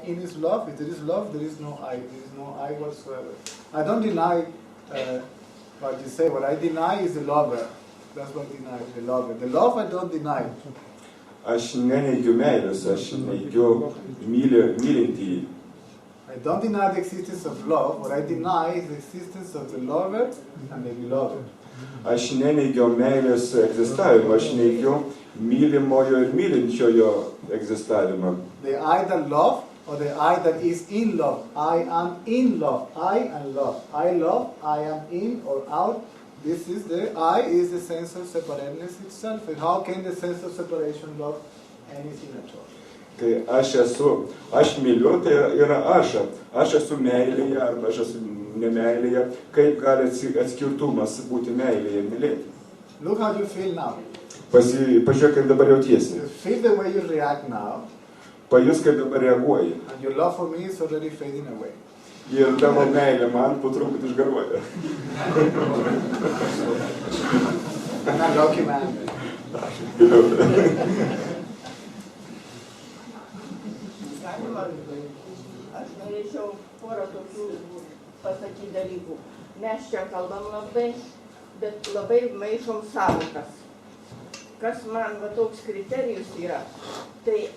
In His love, if there is love, there is no I. There is no I whatsoever. I don't deny what you say. What I deny is the lover. That's what I deny, the lover. The love I don't deny. Aš neneigiu meilės, aš neigiu mylintįjį. I don't deny the existence of love. What I deny is the existence of the lover and the beloved. Aš neneigiu meilės egzistavimą, aš neigiu mylimojo ir mylinčiojo egzistavimą. The I that love or the I that is in love. I am in love. I and love. I love, I am in or out. This is the I is the sense of separateness itself. And how can the sense of separation love anything at all? Kai aš myliu, tai yra aš esu meilėje arba aš esu nemeilėje, kaip gali atskirtumas būti meilėje ir mylėti. Look how you feel now. Pažiūrėk, kaip dabar jautiesi. Feel the way you react now. Pajus, kaip dabar reaguoji. And your love for me is already fading away. Ir tavo meilė man po truputį išgaruoja. I'm a lucky man. Aš norėčiau porą tokių pasakyti dalykų. Mes čia kalbam labai, bet labai maišom sąvokas. Kas man toks kriterijus yra, tai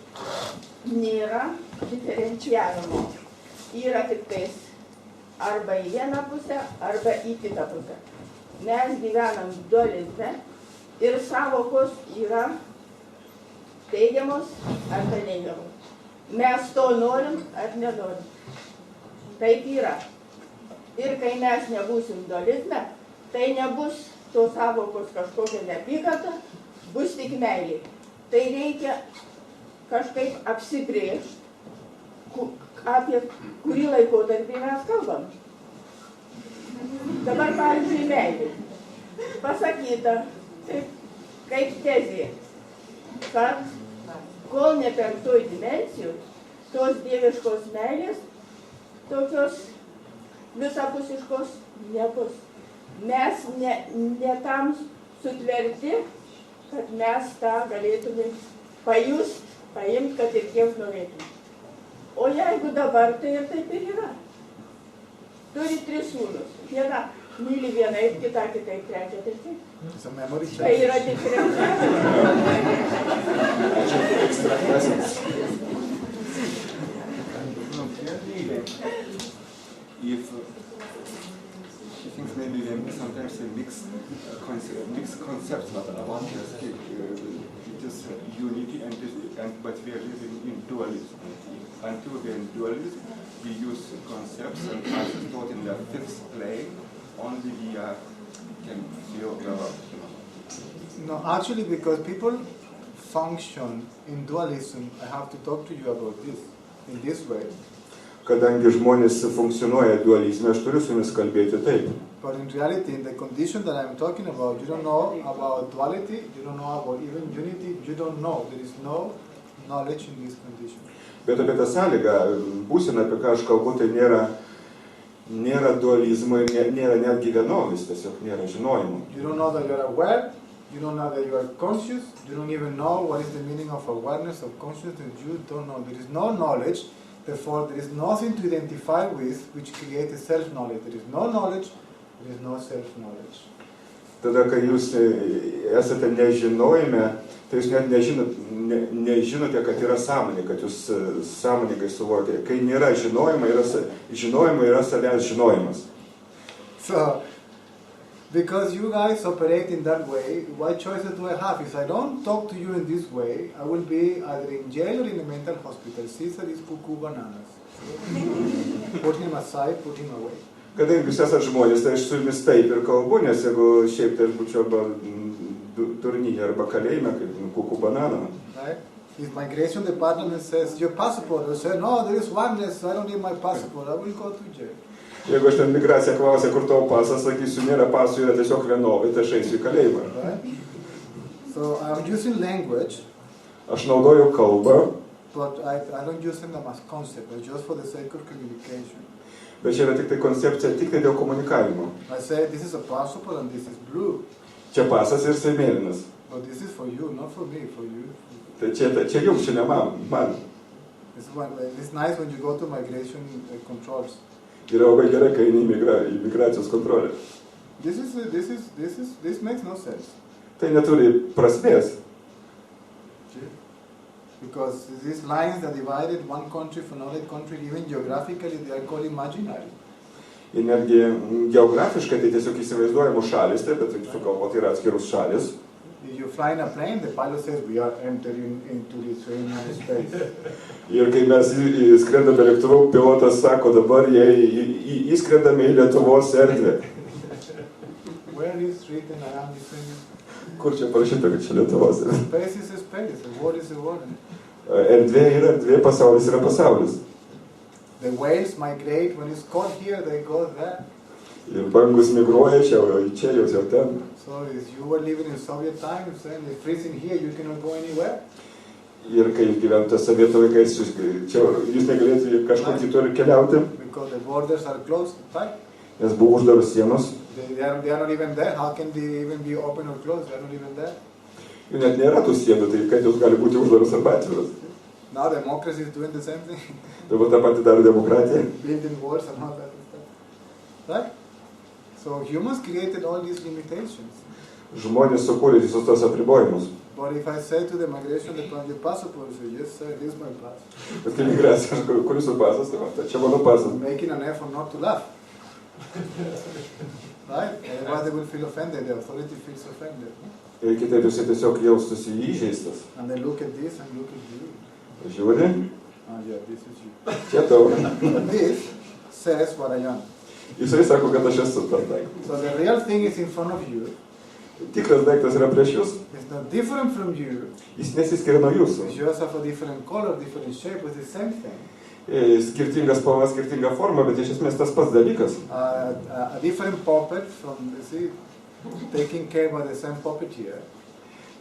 nėra diferencijavimo. Yra tik tais arba į vieną pusę, arba į kitą pusę. Mes gyvenam dualizme ir sąvokos yra teigiamos arba neigiamos. Mes to norim ar nenorim. Taip yra. Ir kai mes nebūsim dualizme, tai nebus tos sąvokos kažkokia neapykata, bus tik meilė. Tai reikia kažkaip apsibrėžti, apie kurį laikotarpį mes kalbam. Dabar, pavyzdžiui, meilė. Pasakyta, kaip tezė, kad kol ne penktoj dimensijų, tos dieviškos meilės, tokios visapusiškos nebus. Mes ne tam sutverti, kad mes tą galėtume pajust, paimt, kad ir kiek norėtume. O jeigu dabar, tai ir taip ir yra. Turi 3 sūnus. Viena myli vienaip, kita kitaip, trečia taip. Tai yra diferencija. She thinks maybe sometimes they mix concepts about it is unity but we are living in dualism. Until we are in dualism, we use concepts and as taught in the 5th plane, only we can feel the. No, actually, because people function in dualism, I have to talk to you about this, in this way. Kadangi žmonės funkcionuoja dualizme, aš turiu su jumis kalbėti taip. But in reality, in the condition that I'm talking about, you don't know about duality, you don't know about even unity, you don't know. There is no knowledge in this condition. Bet apie tą sąlygą, būseną, apie ką aš kalbu, tai nėra dualizmo ir nėra netgi vienovės, tiesiog nėra žinojimo. You don't know that you are aware, you don't know that you are conscious, you don't even know what is the meaning of awareness, of consciousness, you don't know. There is no knowledge, therefore there is nothing to identify with which creates a self-knowledge. There is no knowledge, there is no self-knowledge. Tada, kai jūs esate nežinojime, tai jūs net nežinote, kad yra sąmonė, kad jūs sąmoningai suvokite. Kai nėra žinojimo, yra savęs žinojimas. So, because you guys operate in that way, what choices do I have? If I don't talk to you in this way, I will be either in jail or in a mental hospital. Caesar is cuckoo bananas. Put him aside, put him away. Kadangi jūs esate žmonės, tai aš su jumis taip ir kalbu, nes jeigu šiaip tai aš būčiau arba turnyje arba kalėjime, kaip kuku banana. Right? If migration department says, your passport, I say, no, there is oneness, I don't need my passport, I will go to jail. Jeigu aš ten migracija klausia, kur tavo pasas, sakysiu, nėra pasų, yra tiesiog vienovė, tai aš eisiu į kalėjimą. Right? So I'm using language. Aš naudoju kalbą. But I don't use them as concept, but just for the sake of communication. Bet čia yra tik tai koncepcija, tik tai dėl komunikavimo. I say, this is a passport and this is blue. Čia pasas ir jisai mėlynas. But this is for you, not for me, for you. Tai čia jums, čia ne man. It's nice when you go to migration controls. Yra labai gerai, kai eini į migracijos kontrolę. This makes no sense. Tai neturi prasmės. Because these lines that divided one country from another country, even geographically, they are called imaginary. Ir netgi geografiškai tai tiesiog įsivaizduojamos šalis, taip, bet su kalba tai yra atskirus šalis. If you fly in a plane, the pilot says we are entering into Lithuanian space. Ir kai mes skrendame lėktuvu, pilotas sako, dabar įskrendame į Lietuvos erdvę. Where is written around Lithuania? Kur čia parašyta, kad čia Lietuvos erdvė? Space is a space, a world is a world. Erdvė yra erdvė, pasaulis yra pasaulis. The whales migrate, when it's cold here, they go there. Ir bangus migruoja čia, jau ten. So if you were living in Soviet times and it's freezing here, you cannot go anywhere. Ir kai gyvenate Sovietų laikais, čia jūs negalėtumėte kažkur kitur keliauti. Because the borders are closed, right? Nes buvo uždaros sienos. They are not even there. How can they even be open or closed? They are not even there. Jų net nėra tų sienų, tai kad jos gali būti uždaros arba atviros. Now democracy is doing the same thing. Dabar tą patį daro demokratija. Building walls and all that stuff. Right? So humans created all these limitations. Žmonės sukūrė visus tos apribojimus. But if I say to the migration department, your passport, say, yes sir, this is my pass. Bet kai migracija, kur jūsų pasas, tai čia mano pasas. Making an effort not to laugh. Right? Otherwise they will feel offended, the authority feels offended. Ir kitaip jisai tiesiog jaustųsi įžeistas. And they look at this and look at you. Žiūri, Ah, yeah, this is you. čia tau. But this says what I am. Jisai sako, kad aš esu tas daiktas. So the real thing is in front of you. Tikras daiktas yra prieš jūs. It's not different from you. Jis nesiskiria nuo jūsų. It's just of a different color, different shape, but it's the same thing. Skirtingas spalva, skirtinga forma, bet iš esmės tas pats dalykas. A different puppet from, you see, taking care by the same puppeteer.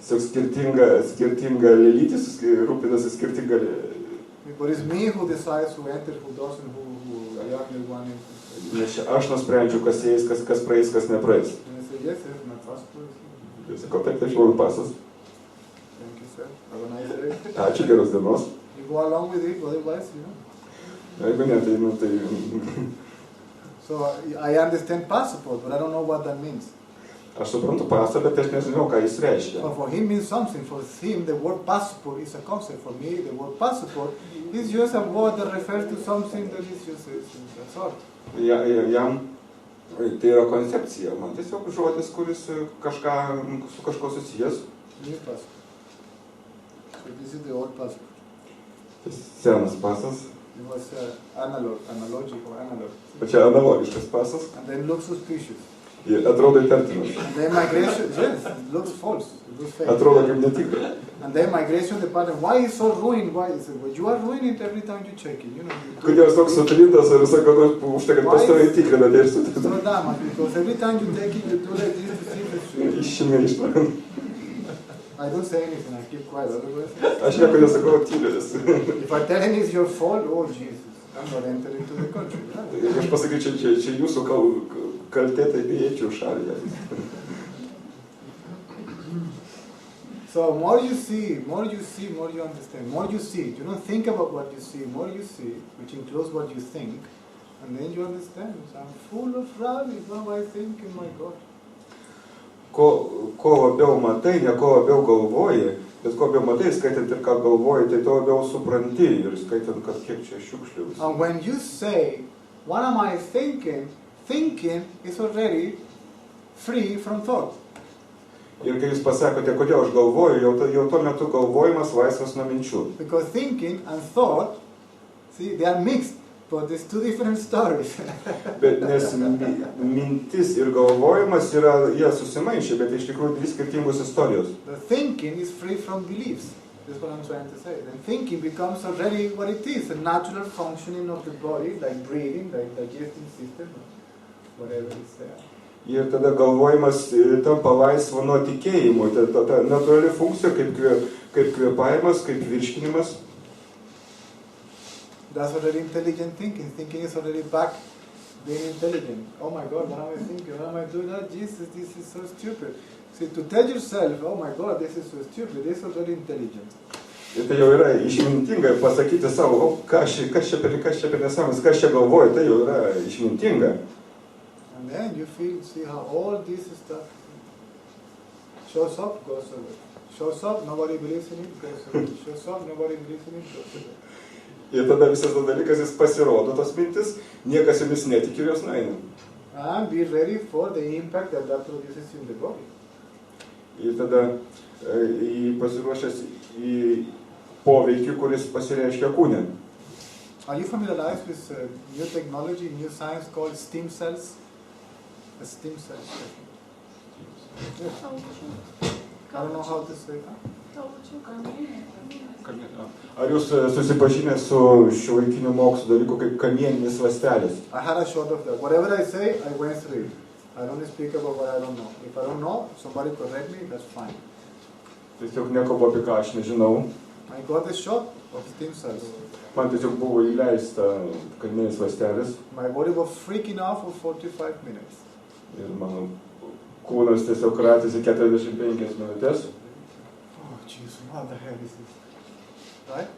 Skirtinga lėlytis, rūpinasi skirtinga. But it's me who decides who enters, who doesn't, who I am the one. Nes aš nusprendžiu, kas eis, kas praeis, kas nepraeis. And I say, yes, yes, my passport. Jis sako, taip, tai mano pasas. Thank you, sir. Have a nice day. Ačiū, geros dienos. You go along with it, otherwise, you know. Jeigu ne, tai. So I understand passport, but I don't know what that means. Aš suprantu pasą, bet aš nežinau, ką jis reiškia. So for him means something. For him, the word passport is a concept. For me, the word passport is just a word that refers to something that is just that's all. Jam tai yra koncepcija. Man tiesiog žodis, kuris su kažko susijęs. New passport. So this is the old passport. Senas pasas. It was analog. O čia analogiškas pasas. And then looks suspicious. Atrodo įtartinas. And then migration, yes, it looks false. It looks fake. Atrodo kaip netikra. And then migration department, why is so ruined? Why is it? Well, you are ruining it every time you check it. You know. Kodėl jis toks sutrintas ir sako, už tai, kad pastoviai tikrinate ir It's so dumb, because every time you take it, you do like this to see if it's true. Išmeišta. I don't say anything, I keep quiet, otherwise. Aš nieko nesakau, tyleris. If I tell him it's your fault, oh Jesus, I'm not entering into the country. Jeigu aš pasakyčiau, čia jūsų kaltė, tai įeičiau šalį. So more you see, more you understand. More you see, you don't think about what you see, more you see, which includes what you think, and then you understand. So I'm full of rubbish, what I think, and my God. Ko labiau matai, ne ko labiau galvoji, bet ko labiau matai, skaitant ir ką galvoji, tai to labiau supranti ir skaitant, kad kiek čia šiukšlių. And when you say, what am I thinking? Thinking is already free from thought. Ir kai jūs pasakote, kodėl aš galvoju, jau tuo metu galvojimas laisvas nuo minčių. Because thinking and thought, see, they are mixed, but there's two different stories. Bet nes mintis ir galvojimas jie susimaišė, bet iš tikrųjų dvi skirtingos istorijos. The thinking is free from beliefs. That's what I'm trying to say. And thinking becomes already what it is, a natural functioning of the body, like breathing, like digestive system, whatever is there. Ir tada galvojimas tampa laisvo nuo tikėjimo. Ta natūrali funkcija, kaip kvėpavimas, kaip virškinimas. That's already intelligent thinking. Thinking is already back being intelligent. Oh my God, what am I thinking? What am I doing? Oh, Jesus, this is so stupid. See, to tell yourself, oh my God, this is so stupid, this is already intelligent. Ir tai jau yra išmintinga pasakyti savo, kas čia per nesąmonės, kas čia galvoja, tai jau yra išmintinga. And then you see how all this stuff shows up, goes away. Shows up, nobody believes in it, goes away. Shows up, nobody believes in it, goes away. Ir tada visas tas dalykas, jis pasirodo, tos mintis, niekas jomis netiki ir jos nueina. And be ready for the impact that produces in the body. Ir tada pasiruošęs į poveikį, kuris pasireiškia kūne. Are you familiarized with new technology, new science called stem cells? Stem cells. Yes. I don't know how to say that. Ar jūs susipažinę su šiuolaikiniu mokslu dalyku kaip kamieninis ląstelės? I had a shot of that. Whatever I say, I went through it. I don't speak about what I don't know. If I don't know, somebody correct me, that's fine. Tiesiog nekalbu apie ką aš nežinau. I got a shot of stem cells. Man tiesiog buvo įleista kamieninis ląstelės. My body was freaking out for 45 minutes. Ir mano kūnas tiesiog kratėsi 45 minutės. Oh, jeez, what the hell is this? Right?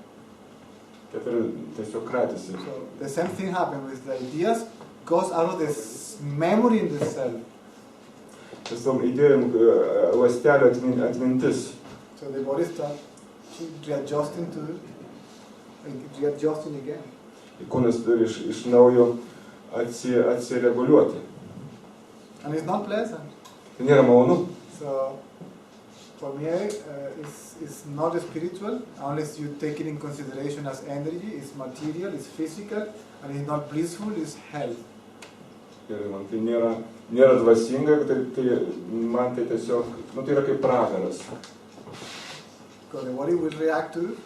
Tiesiog kratėsi. So the same thing happened with the ideas goes out of the memory in the cell. Tiesiog idėjom ląstelio atmintis. So the body starts readjusting to readjusting again. Kūnas turi iš naujo atsireguliuoti. And it's not pleasant. Tai nėra malonu. So for me, it's not spiritual unless you take it in consideration as energy. It's material, it's physical, and it's not blissful. It's hell. Ir man tai nėra dvasinga, tai man tai tiesiog, tai yra kaip pragaras. Because the body will react to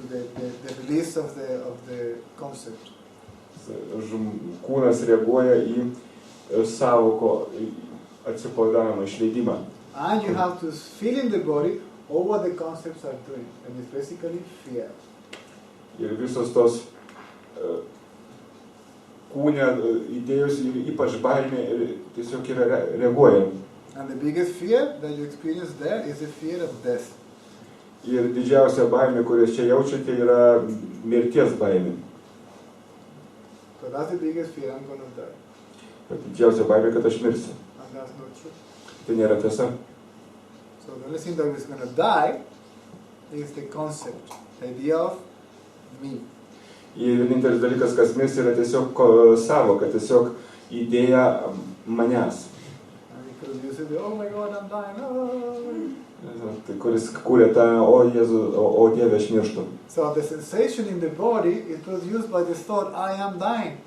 the release of the concept. Kūnas reaguoja į sąvoko atsipalaidavimą, išleidimą. And you have to feel in the body all what the concepts are doing, and it's basically fear. Ir visos tos kūne idėjos, ypač baimė, tiesiog yra reaguoja. And the biggest fear that you experience there is the fear of death. Ir didžiausia baimė, kurią čia jaučiate, yra mirties baimė. So that's the biggest fear, I'm going to die. Didžiausia baimė, kad aš mirsiu. And that's not true. Tai nėra tiesa. So the only thing that is going to die is the concept, the idea of me. Ir vienintelis dalykas, kas mirs, yra tiesiog sąvoka, tiesiog idėja manęs. And because you say, oh my God, I'm dying. Oh. Tai kuris kūrė tą, o Jėzu, o Dieve, aš mirštu. So the sensation in the body is produced by the thought, I am dying.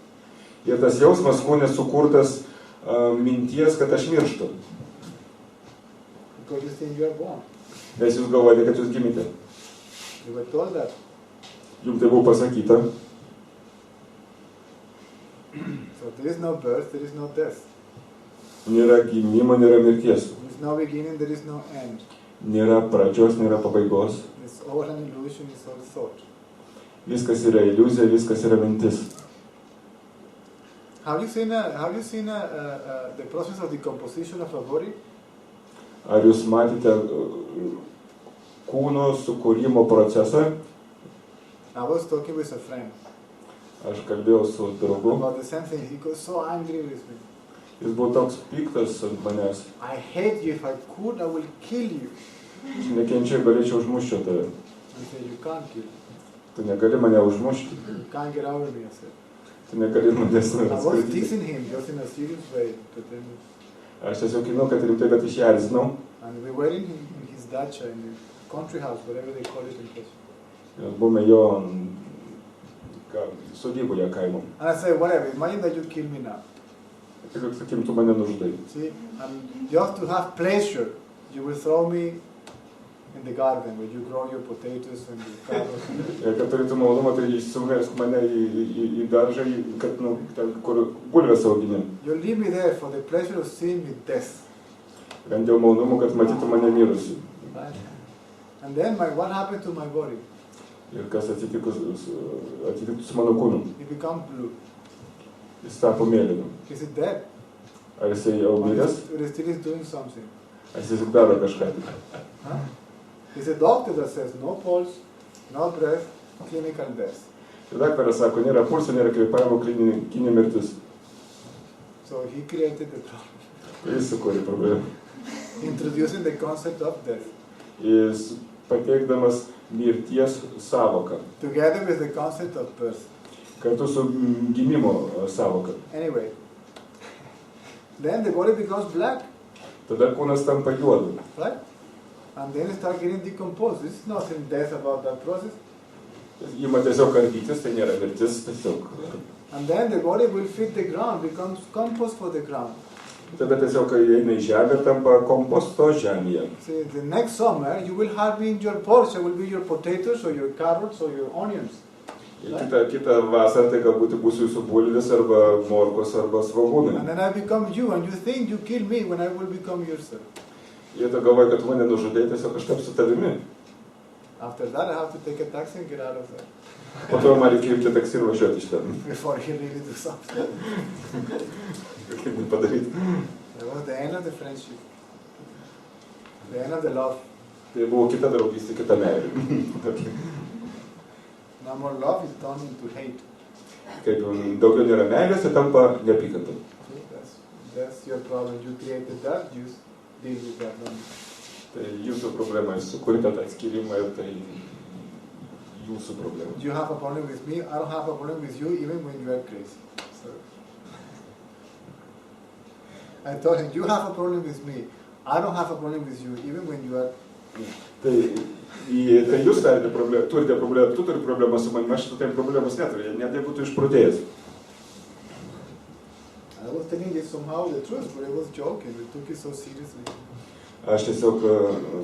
Ir tas jausmas kūne sukurtas minties, kad aš mirštu. Because you think you are born. Nes jūs galvojate, kad jūs gimite. You were told that. Jums tai buvo pasakyta. So there is no birth, there is no death. Nėra gimimo, nėra mirties. There is no beginning, there is no end. Nėra pradžios, nėra pabaigos. It's all an illusion, it's all thought. Viskas yra iliuzija, viskas yra mintis. Have you seen the process of decomposition of a body? Ar jūs matėte kūno sukūrimo procesą? I was talking with a friend Aš kalbėjau su draugu. about the same thing. He got so angry with me. Jis buvo toks piktas ant manęs. I hate you. If I could, I will kill you. Aš nekenčiau, galėčiau užmušti tave. I said, you can't kill me. Tu negali mane užmušti. You can't get out of me, I said. Tu negali manęs I was atskratyti. teasing him just in a serious way. Aš tiesiog žinau, kad rimtai, bet išerzinau. And we were in his dacha, in the country house, whatever they call it in Russia. Buvome jo sodyboje kaimo. And I said, whatever, imagine that you kill me now. Tik, sakykim, tu mane nužudai. See, and just to have pleasure, you will throw me in the garden where you grow your potatoes and your carrots. Ir kad turėtų malonumą, tai išsivaisk mane į daržą, kad, ten, kur bulves augini. You leave me there for the pleasure of seeing me death. Vien dėl malonumo, kad matytų mane mirusi. Right? And then what happened to my body? Ir kas atsitiktų su mano kūnu. It became blue. Jis tapo mėlynu. Is it dead? Ar jisai jau miręs? Or it still is doing something? Ar jis daro kažką? Huh? It's a doctor that says no pulse, no breath, clinical death. Tai daktaras sako, nėra pulso, nėra kvėpavimo, klinikinė mirtis. So he created the problem. Jis sukūrė problemą. Introducing the concept of death. Jis pateikdamas mirties savoką. Together with the concept of birth. Kartu su gimimo savoka. Anyway, then the body becomes black. Tada kūnas tampa juodu. Right? And then it starts getting decomposed. There's nothing death about that process. Ima tiesiog ardytis, tai nėra mirtis, tiesiog. And then the body will feed the ground, becomes compost for the ground. Tada tiesiog, kai eina į žemę, tampa komposto žemėje. See, the next summer, you will have in your portion will be your potatoes or your carrots or your onions. Kita vasarą tai galbūt bus jūsų bulvės arba morkos arba svogūnai. And then I become you, and you think you kill me when I will become yourself. Jie to galvoja, kad mane nužudai, tiesiog aš tapsiu tavimi. After that, I have to take a taxi and get out of there. Po to man reikia imti taksi ir važiuoti iš ten. Before he really do something. Kaip tai padaryti? That was the end of the friendship. The end of the love. Tai buvo kita draugystė, kita meilė. No more love is turned into hate. Kaip daugiau nėra meilės, tai tampa neapykanta. That's your problem. You created that, you deal with that one. Tai jūsų problema, jūs sukūrėte tą atskirimą ir tai jūsų problema. You have a problem with me, I don't have a problem with you even when you are crazy. So, I told him, you have a problem with me, I don't have a problem with you even when you are... Tai jūs turite problemą, tu turi problemą su manimi, aš tai problemos neturiu, net jei būtų išprotėjęs. I was telling you somehow the truth, but I was joking, we took it so seriously. Aš tiesiog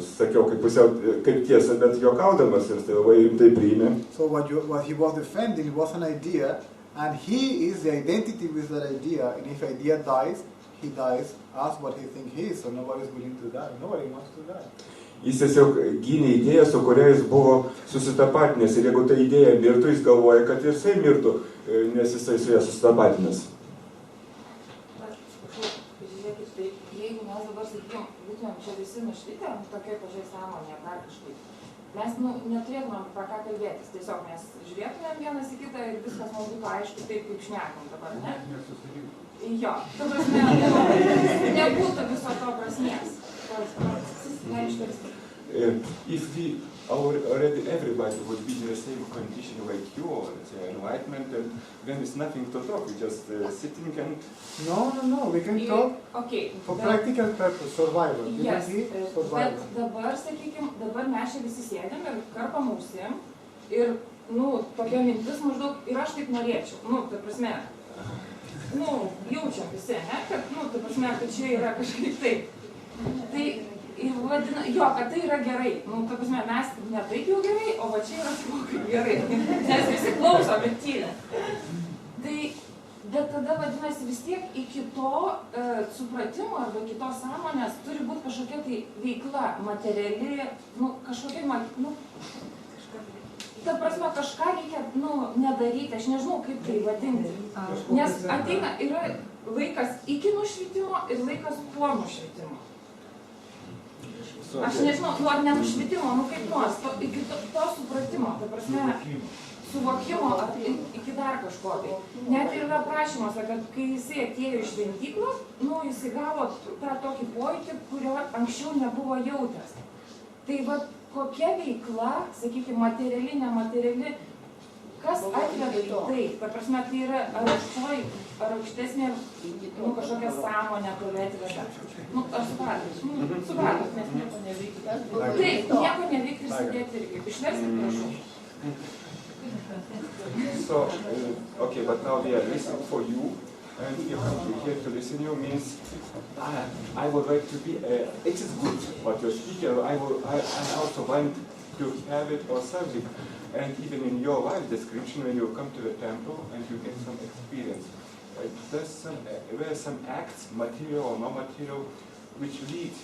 sakiau kaip tiesa, bet juokaudamas ir tai labai rimtai priėmė. So what he was defending was an idea, and he is the identity with that idea, and if idea dies, he dies as what he thinks he is, so nobody is willing to die, nobody wants to die. Jis tiesiog gynė idėją, su kuria jis buvo susitapatinęs, ir jeigu ta idėja mirtų, jis galvoja, kad ir jisai mirtų, nes jisai su ją susitapatinęs. Jeigu mes dabar, sakykime, būtumėm čia visi nušvitę, tokioj pačioj sąmonėje, dar kažkaip, mes neturėtumėm apie ką kalbėtis, tiesiog mes žiūrėtumėm vienas į kitą ir viskas mums būtų aišku taip, kaip šnekam dabar, ne? Jo, ta prasme, nebūtų viso to prasmės. If we already everybody would be in the same condition like you, or the enlightenment, then it's nothing to talk, we just sitting and... No, we can talk for practical purpose, survival. Yes, bet dabar, sakykime, dabar mes čia visi sėdėm ir karpam ausim ir, tokia mintis maždaug, ir aš taip norėčiau, ta prasme, jaučiam visi, ne, kad, ta prasme, kad čia yra kažkaip taip. Tai vadina, kad tai yra gerai. Ta prasme, mes ne taip jau gerai, o va čia yra kaip gerai. Nes visi klauso, bet tylia. Tai, bet tada vadinasi vis tiek iki to supratimo arba kitos sąmonės turi būti kažkokia tai veikla, materiali, kažkokia, ta prasme, kažką reikia, nedaryti, aš nežinau, kaip tai vadinti. Nes ateina, yra laikas iki nušvitimo ir laikas po nušvitimo. Aš nežinau, ar nenušvitimo, kaip nors, iki to supratimo, ta prasme, suvokimo, iki dar kažko tai. Net ir yra prašymas, kad kai jisai atėjo iš šventyklos, jisai gavo tą tokį pojūtį, kurio anksčiau nebuvo jautęs. Tai va, kokia veikla, sakykime, materiali, nemateriali, kas atveda į tai? Ta prasme, tai yra ar aukštesnė, kažkokia sąmonė, kur atveda. Aš supratus, nes nieko neveikti. Taip, nieko neveikti ir sėdėti irgi. Išversti, prašau. So, okay, but now we are listening for you, and you come here to listen you means, I would like to be, it is good what you're speaking, I also want to have it or something. And even in your life description, when you come to the temple and you get some experience, there are some acts, material or non material, which leads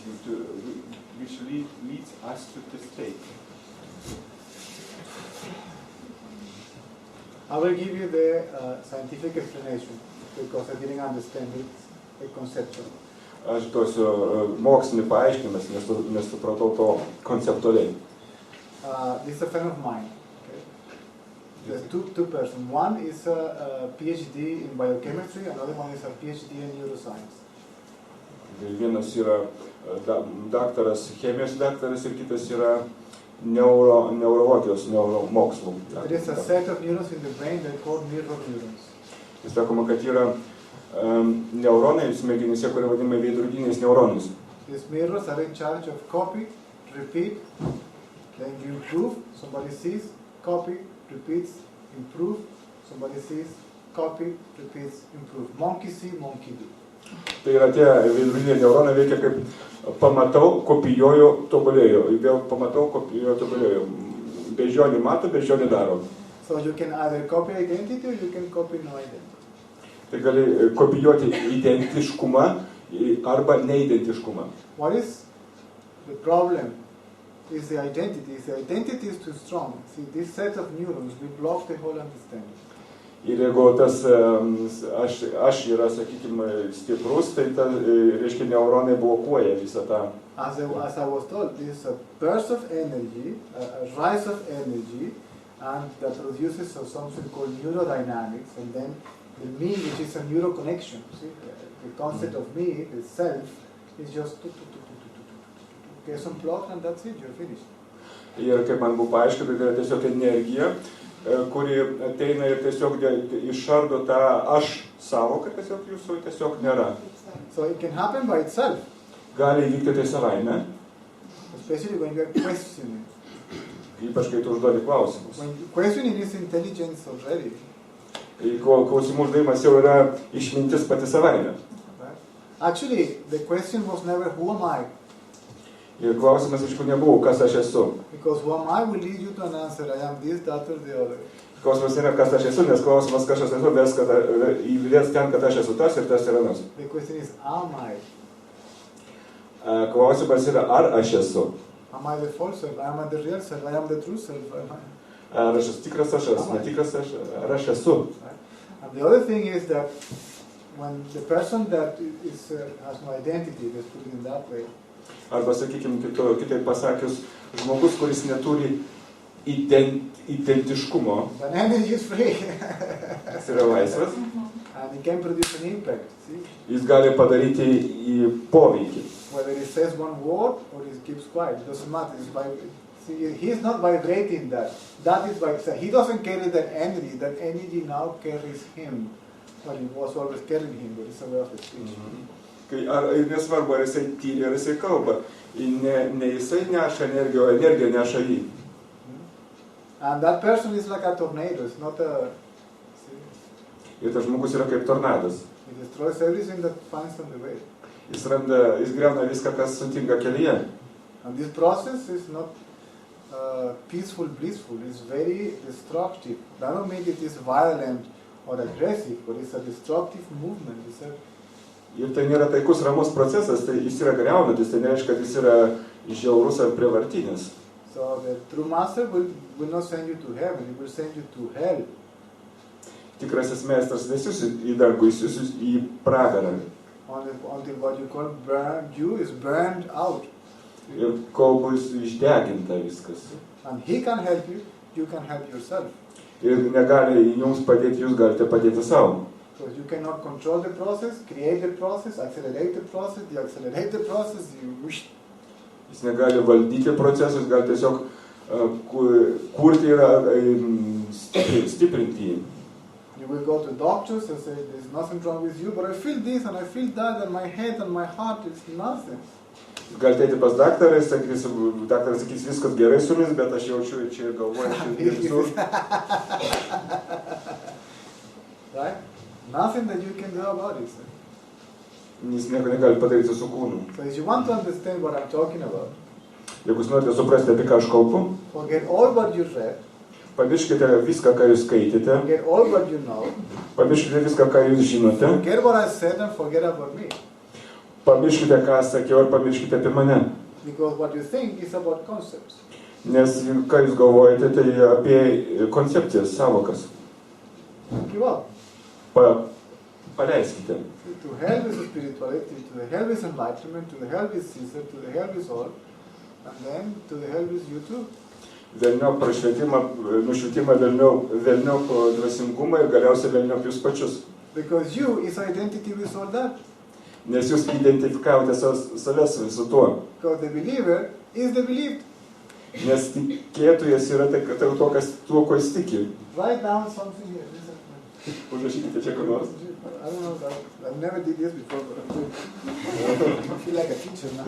us to this state. I will give you the scientific explanation because I didn't understand it, the conceptual. Aš duosiu mokslinį paaiškinimą, nes supratau to konceptualiai. this is a friend of mine. Okay? There's two persons. One is a PhD in biochemistry, another one is a PhD in neuroscience. Vienas yra daktaras, chemijos daktaras ir kitas yra neurologijos, neuromokslų. There is a set of neurons in the brain that are called mirror neurons. Jis sakoma, kad yra neuronai smegenyse, kurie vadinami veidrodiniais neuronais. These mirrors are in charge of copy, repeat, then you improve, somebody sees, copy, repeats, improve, somebody sees, copy, repeats, improve. Monkey see, monkey do. Tai yra tie veidrodiniai neuronai veikia kaip pamatau, kopijuoju, tobulėju. Vėl pamatau, kopijuoju, tobulėju. Bežionį mato, bežionį daro. So you can either copy identity or you can copy no identity. Tai gali kopijuoti identiškumą arba neidentiškumą. What is the problem? Is the identity. If the identity is too strong, see, this set of neurons will block the whole understanding. Ir jeigu tas aš yra, sakykime, stiprus, tai ta, reiškia, neuronai blokuoja visą tą. As I was told, this is a burst of energy, a rise of energy, and that produces something called neurodynamics, and then the me, which is a neuroconnection. See, the concept of me, the self, is just gets unplugged, and that's it. You're finished. Ir kaip man buvo paaiškinta, tai yra tiesiog energija, kuri ateina ir tiesiog išardo tą aš savoką, tiesiog jūsų tiesiog nėra. So it can happen by itself. Gali įvykti tai savaime. Especially when you're questioning. Ypač kai tu užduodi klausimus. When questioning is intelligence already. Klausimų uždavimas jau yra išmintis pati savaime. Right? Actually, the question was never who am I? Ir klausimas iš kur nebuvo, kas aš esu. Because who am I will lead you to an answer. I am this, that, or the other. Klausimas nėra, kas aš esu, nes klausimas, kas aš esu, įvės ten, kad aš esu tas ir tas ir anas. The question is, am I? Klausimas yra, ar aš esu. Am I the false self? Am I the real self? I am the true self. Ar aš esu tikras aš esu, netikras aš, ar aš esu. And the other thing is that when the person that has no identity, let's put it in that way. Arba, sakykime, kitaip pasakius, žmogus, kuris neturi identiškumo. Then energy is free. Jis yra laisvas. And it can produce an impact. See? Jis gali padaryti į poveikį. Whether he says one word or he keeps quiet, it doesn't matter. See, he is not vibrating that. That is by he doesn't carry that energy. That energy now carries him. Well, it was always carrying him, but it's a way of the speech. Nesvarbu, ar jisai tyli, ar jisai kalba. Ne jisai neša energiją, o energija neša jį. And that person is like a tornado. It's not a... See? Ir tas žmogus yra kaip tornadas. He destroys everything that finds on the way. Jis griauna viską, kas sutinka kelyje. And this process is not peaceful, blissful. It's very destructive. I don't mean it is violent or aggressive, but it's a destructive movement. Ir tai nėra taikus ramus procesas, tai jis yra griaunantis, tai nereiškia, kad jis yra žiaurus ar prievartinis. So the true master will not send you to heaven, he will send you to hell. Tikrasis meistras nesiųs į dangų, jis siųs į pragarą. Until what you call you is burned out. Ir kol bus išdeginta viskas. And he can help you, you can help yourself. Ir negali jums padėti, jūs galite padėti savo. Because you cannot control the process, create the process, accelerate the process, deaccelerate the process, you wish. Jis negali valdyti procesus, gali tiesiog kurti ir stiprinti jį. You will go to doctors and say, there's nothing wrong with you, but I feel this and I feel that, and my head and my heart is nothing. Jūs galite eiti pas daktarą, daktaras sakys, viskas gerai su jumis, bet aš jaučiu čia ir galvoju, čia visur. Right? Nothing that you can do about it. Jis nieko negali padaryti su kūnu. So if you want to understand what I'm talking about, Jeigu jūs norite suprasti, apie ką aš kalbu, forget all what you read, pamirškite viską, ką jūs skaitėte, forget all what you know, pamirškite viską, ką jūs žinote, forget what I said and forget about me. pamirškite, ką sakiau ir pamirškite apie mane. Because what you think is about concepts. Nes ką jūs galvojate, tai apie koncepcijas, savokas. Give up. Paleiskite. To hell with spirituality, to the hell with enlightenment, to the hell with Caesar, to the hell with all, and then to the hell with you too. velniop prašvietimą, nušvitimą, velniop dvasingumą ir galiausiai velniop jūs pačius. Because you is identity with all that. Nes jūs identifikavote save su visu tuo. Because the believer is the believed. Nes tikėtojas yra to, kas tuo, ko jis tiki. Write down something here. Užrašykite čia ką nors. I don't know, I never did this before, but I'm doing it. I feel like a teacher now.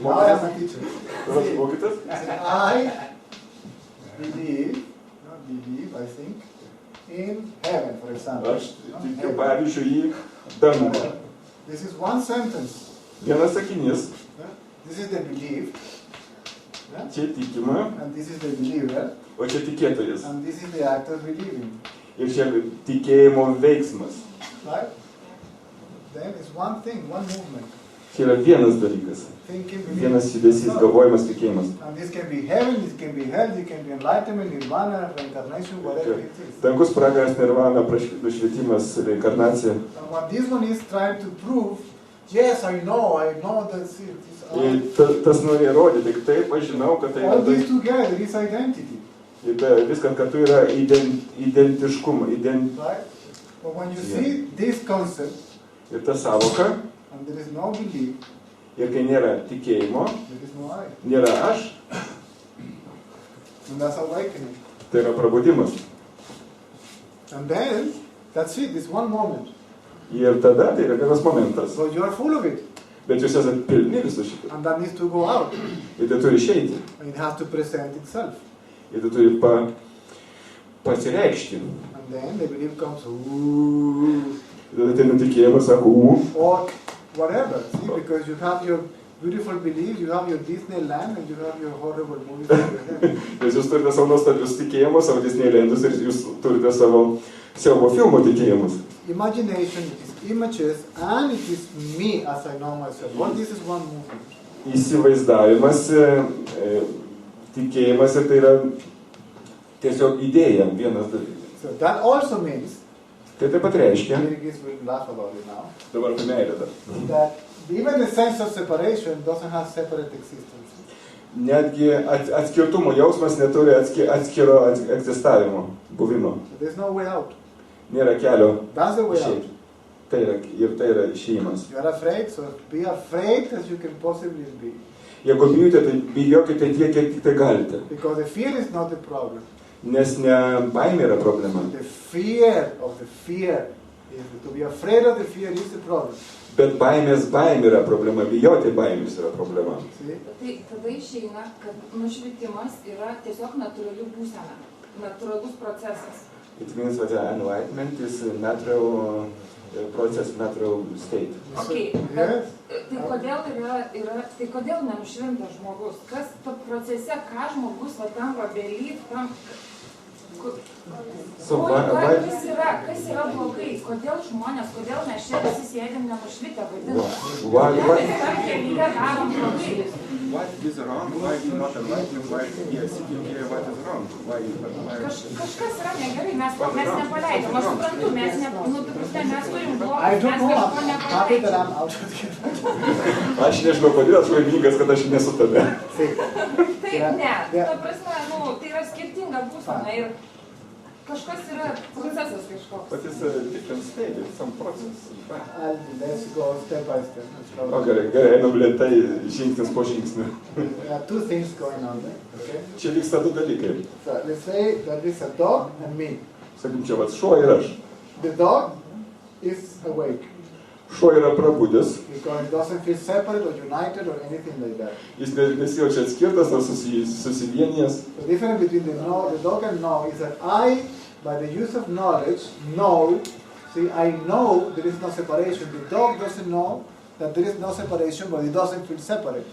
Now I am a teacher. Mokytas? I believe, I think, in heaven, for example. Aš tikiu, pavyzdžiui, į dangų. This is one sentence. Vienas sakinys. This is the believed. Čia tikima, And this is the believer. o čia tikėtojas. And this is the act of believing. Ir čia tikėjimo veiksmas. Right? Then it's one thing, one movement. Čia yra vienas dalykas. Thinking, believing. Vienas judesys, galvojimas, tikėjimas. And this can be heaven, this can be hell, it can be enlightenment, nirvana, reincarnation, whatever it is. Dangus, pragaras, nirvana, nušvietimas, reinkarnacija. And what this one is trying to prove, yes, I know that's it. Ir tas nori įrodyti, taip, aš žinau, kad tai yra All these together is identity. Ir viskas kartu yra identiškumo. Right? But when you see this concept, Ir ta savoka, and there is no belief, ir kai nėra tikėjimo, there is no I. nėra aš, And that's awakening. tai yra prabudimas. And then, that's it, it's one moment. Ir tada tai yra vienas momentas. So you are full of it. Bet jūs esate pilni viso šito. And that needs to go out. Ir tai turi išeiti. And it has to present itself. Ir tai turi pasireikšti. And then the belief comes, ooh, Ir tada tai nutikėjimas sako, or whatever. See, because you have your beautiful beliefs, you have your Disneyland, and you have your horrible movies in your head. Nes jūs turite savo nuostabius tikėjimus, savo Disneylandus ir jūs turite savo siaubo filmo tikėjimus. Imagination, it is images, and it is me as I know myself. All this is one movement. Įsivaizdavimas, tikėjimas ir tai yra tiesiog idėja, vienas dalykas. So that also means, Tai taip pat reiškia, Virgis will laugh about it now, dabar apie meilę dar, that even the sense of separation doesn't have separate existence. netgi atskirtumo jausmas neturi atskiro egzistavimo, buvimo. So there's no way out. Nėra kelio That's the way out. išeiti. Tai yra išėjimas. You are afraid, so be afraid as you can possibly be. Jeigu bijote, tai bijokite tiek, kiek tik tai galite. Because the fear is not the problem. Nes ne baimė yra problema. The fear of the fear, to be afraid of the fear is the problem. Bet baimė yra problema, bijoti baimės yra problema. See? Tai tada išeina, kad nušvitimas yra tiesiog natūrali būsena, natūralus procesas. It means that enlightenment is a natural process, natural state. Okay, Yes. tai kodėl nenušvinta žmogus? Kas ta procese, ką žmogus va tam va belief, tam... So why, Kas yra blogai? Kodėl žmonės, kodėl mes čia visi sėdėm nenušvitę vadinam? why, Tam kelyje darom blogai. what is wrong? Why is not enlightened? Why we are sitting here? What is wrong? Why? Kažkas yra negerai, mes nepaleidom, aš suprantu, mes turim blogus, I mes don't know, kažko I'm happy that nepaleidom. I'm out of here. Aš nežinau, kodėl aš laimingas, kad aš nesu tame. Taip, ne, Yeah. ta prasme, tai yra skirtinga būsena ir kažkas yra procesas kažkoks. But it's a different state, it's some process. Let's go step by step. O gerai, einam lėtai, žingsnis po žingsnio. There are two things going on there. Okay? Čia vyksta du dalykai. So let's say that is a dog and me. Sakim, čia vat šuo ir aš. The dog is awake Šuo yra prabudęs, because it doesn't feel separate or united or anything like that. jis nesijaučia atskirtas, nors susivienijęs. The difference between the dog and know is that I, by the use of knowledge, know. See, I know there is no separation. The dog doesn't know that there is no separation, but it doesn't feel separate.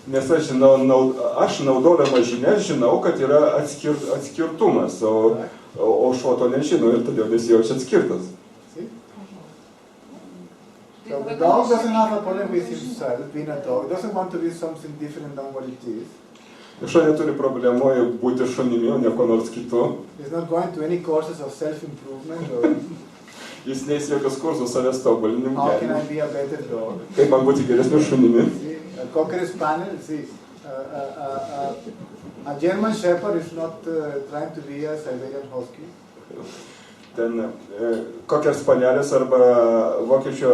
Nes aš naudodama žinias žinau, kad yra atskirtumas, o šuo to nežino ir todėl nesijaučia atskirtas. See? So the dog doesn't have a problem with himself, being a dog. It doesn't want to be something different than what it is. Šuo neturi problemų būti šunimi, o ne ko nors kitu. He's not going to any courses of self-improvement or Jis neis jokios kursus savęs tobulinimų. how can I be a better dog. Kaip man būti geresniu šunimi. See, a Cocker Spaniel, see, A German Shepherd is not trying to be a Siberian Husky. Ten kokias panelės arba vokiečių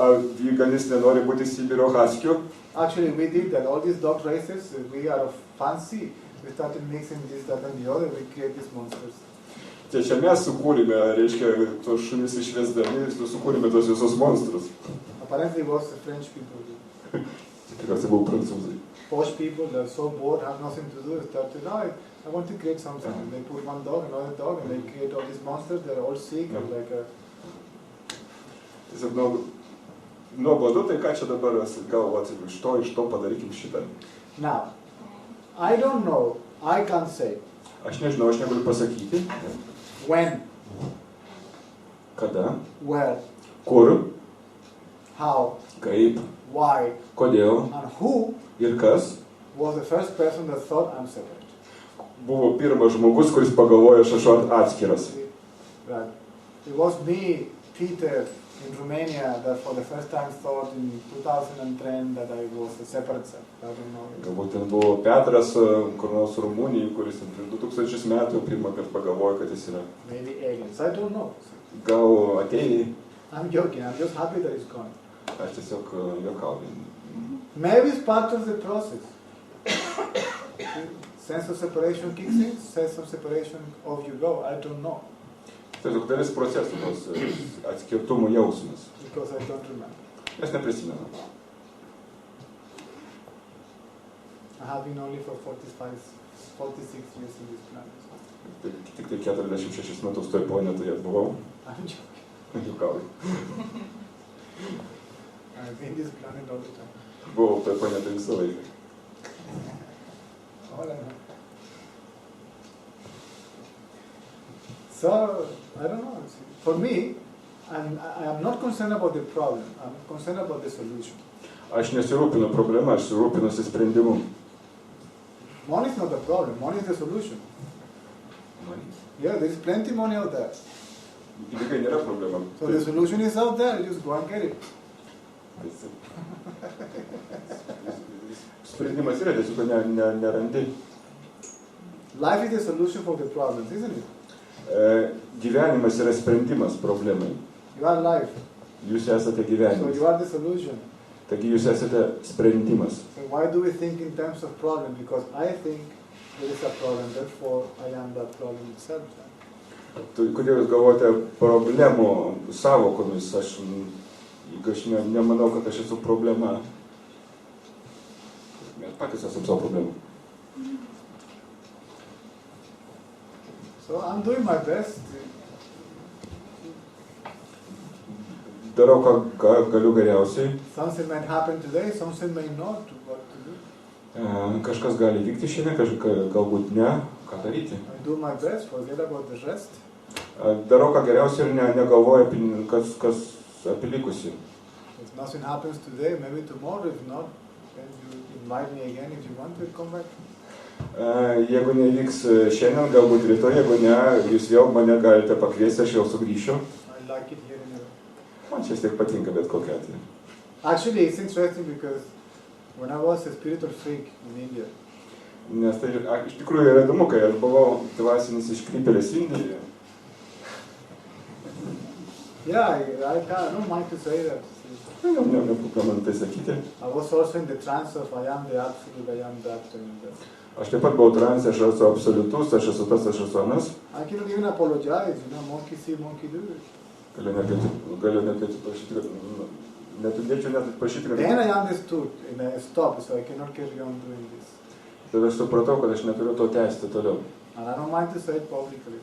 aviganis nenori būti Sibiro haskiu. Actually, we did that. All these dog races, we are fancy. We started mixing this, that, and the other. We create these monsters. Tai čia mes sukūrėme, reiškia, tos šunis išvesdami, sukūrėme tos visus monstrus. Apparently, it was the French people. Tikriausiai buvo prancūzai. Posh people, they're so bored, have nothing to do. They started, I want to create something. And they put one dog, another dog, and they create all these monsters. They're all sick and like a... Tiesiog nuobodu, tai ką čia dabar galvoti, iš to padarykim šitą. Now, I don't know, I can't say. Aš nežinau, aš negaliu pasakyti. When? Kada? Where? Kur? How? Kaip? Why? Kodėl? And who Ir kas? was the first person that thought I'm separate? Buvo pirmas žmogus, kuris pagalvojo, aš esu atskiras. Right. It was me, Peter, in Romania, that for the first time thought in 2010 that I was a separate self. I don't know. Galbūt ten buvo Petras, kur nors Rumunijai, kuris prieš 2000 metų pirmą kartą pagalvojo, kad jis yra. Maybe aliens. I don't know. Gal atėjai? I'm joking. I'm just happy that it's gone. Aš tiesiog juokauju. Maybe it's part of the process. Sense of separation kicks in, sense of separation off you go. I don't know. Tiesiog dalis procesų, tos atskirtumo jausmas. Because I don't remember. Aš neprisimenu. I have been only for 46 years in this planet. Tik tai 46 metus toj planetoje buvau. I'm joking. Juokauju. I've been in this planet all the time. Buvau toj planetoje visą laiką. All I know. So, I don't know. For me, I'm not concerned about the problem. I'm concerned about the solution. Aš nesirūpinu problema, aš rūpinuosi sprendimu. Money is not the problem. Money is the solution. Yeah, there's plenty of money out there. Pinigai nėra problema. So the solution is out there. You just go and get it. Sprendimas yra, tiesiog nerandi. Life is the solution for the problems, isn't it? Gyvenimas yra sprendimas problemai. You are life. Jūs esate So gyvenimas. you are the solution. Taigi jūs esate sprendimas. So why do we think in terms of problem? Because I think there is a problem, therefore I am that problem itself. Kodėl jūs galvojate problemų savokomis? Aš nemanau, kad aš esu problema. Mes patys esame savo problemų. So I'm doing my best. Darau, ką galiu geriausiai. Something might happen today, something may not. What to do? Kažkas gali vykti šiandien, galbūt ne. Ką daryti? I do my best, forget about the rest. Darau, ką geriausiai ir negalvoju, kas apie likusį. If nothing happens today, maybe tomorrow. If not, then you invite me again if you want to come back. Jeigu nevyks šiandien, galbūt rytoj, jeigu ne, jūs vėl mane galite pakviesti, aš vėl sugrįšiu. I like it here anyway. Man čia tiek patinka bet kokia atveju. Actually, it's interesting because when I was a spiritual freak in India, Nes tai iš tikrųjų yra įdomu, kai aš buvau dvasinis iškrypėlis Indijoje. yeah, I don't mind to say that. Ne problema tai sakyti. I was also in the trance of I am the absolute, I am that. Aš taip pat buvau transe, aš esu absoliutus, aš esu tas, aš esu anas. I cannot even apologize, monkey see, monkey do. Galiu net prašyti, neturėčiau net prašyti, Then I understood and I stopped, so I cannot carry on doing this. Tada aš supratau, kad aš neturiu to tęsti toliau. And I don't mind to say it publicly.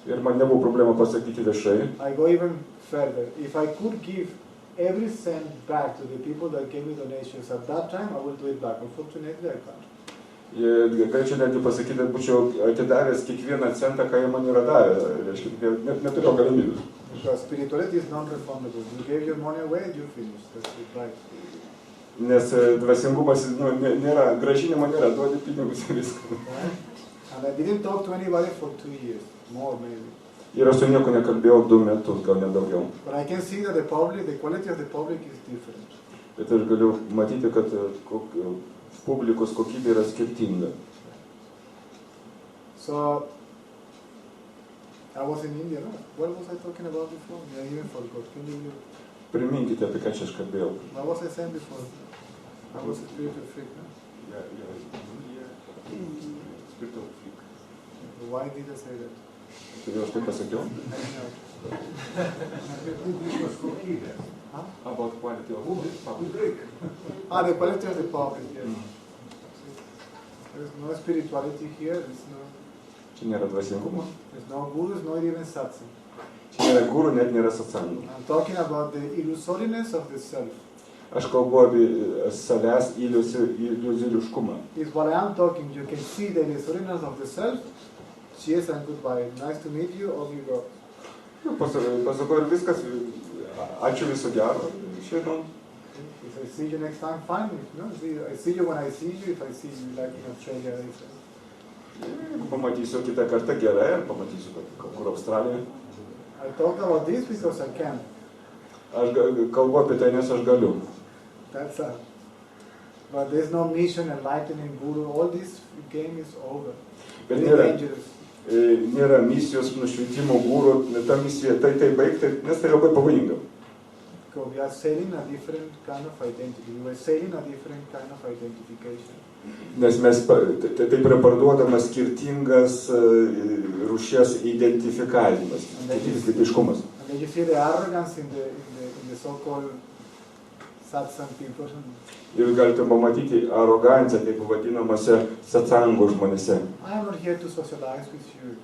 Ir man nebuvo problema pasakyti viešai. I go even further. If I could give every cent back to the people that gave me donations at that time, I will do it back. Unfortunately, I can't. Galėčiau netgi pasakyti, kad būčiau atidavęs kiekvieną centą, ką jie man yra davę. Reiškia, neturiu galimybių. Because spirituality is non-refundable. You gave your money away, you finished. That's it, right? Nes dvasingumas nėra, grąžinimo nėra, duodi pinigus ir viską. And I didn't talk to anybody for 2 years, more maybe. Ir aš su nieko nekalbėjau 2 metus, gal net daugiau. But I can see that the quality of the public is different. Bet aš galiu matyti, kad publikos kokybė yra skirtinga. So I was in India, no? What was I talking about before? I even forgot. Can you? Priminkite, apie ką čia aš kalbėjau. What was I saying before? I was a spiritual freak, no? Spiritual freak. Why did I say that? Todėl aš taip pasakiau. I don't know. Huh? About quality of public. The quality of the public, yes. There's no spirituality here, Čia nėra dvasingumo. there's no gurus, not even satsang. Čia nėra gurų, net nėra satsangų. I'm talking about the illusoriness of the self. Aš kalbu apie savęs iliuzoriškumą. Is what I am talking. You can see the illusoriness of the self. Cheers and goodbye. Nice to meet you. Off you go. Pasakau ir viskas. Ačiū viso gero. Išeinam. If I see you next time, fine. No, I see you when I see you. If I see you like in Australia, I say. Pamatysiu kitą kartą gerai, ar pamatysiu kur Australijoje. I talk about this because I can. Aš kalbu apie tai, nes aš galiu. That's all. But there's no mission, enlightening guru. All this game is over. Bet Very nėra, dangerous. nėra misijos nušvietimo gūrų, ta misija tai baigti, nes tai labai pavojinga. Because we are selling a different kind of identity. We are selling a different kind of identification. Nes mes taip yra parduodamas skirtingas rūšies identifikavimas, identiškumas. And then you see the arrogance in the so-called satsang people. Ir galite pamatyti aroganciją, taip vadinamose satsango žmonėse. I am not here to socialize with you.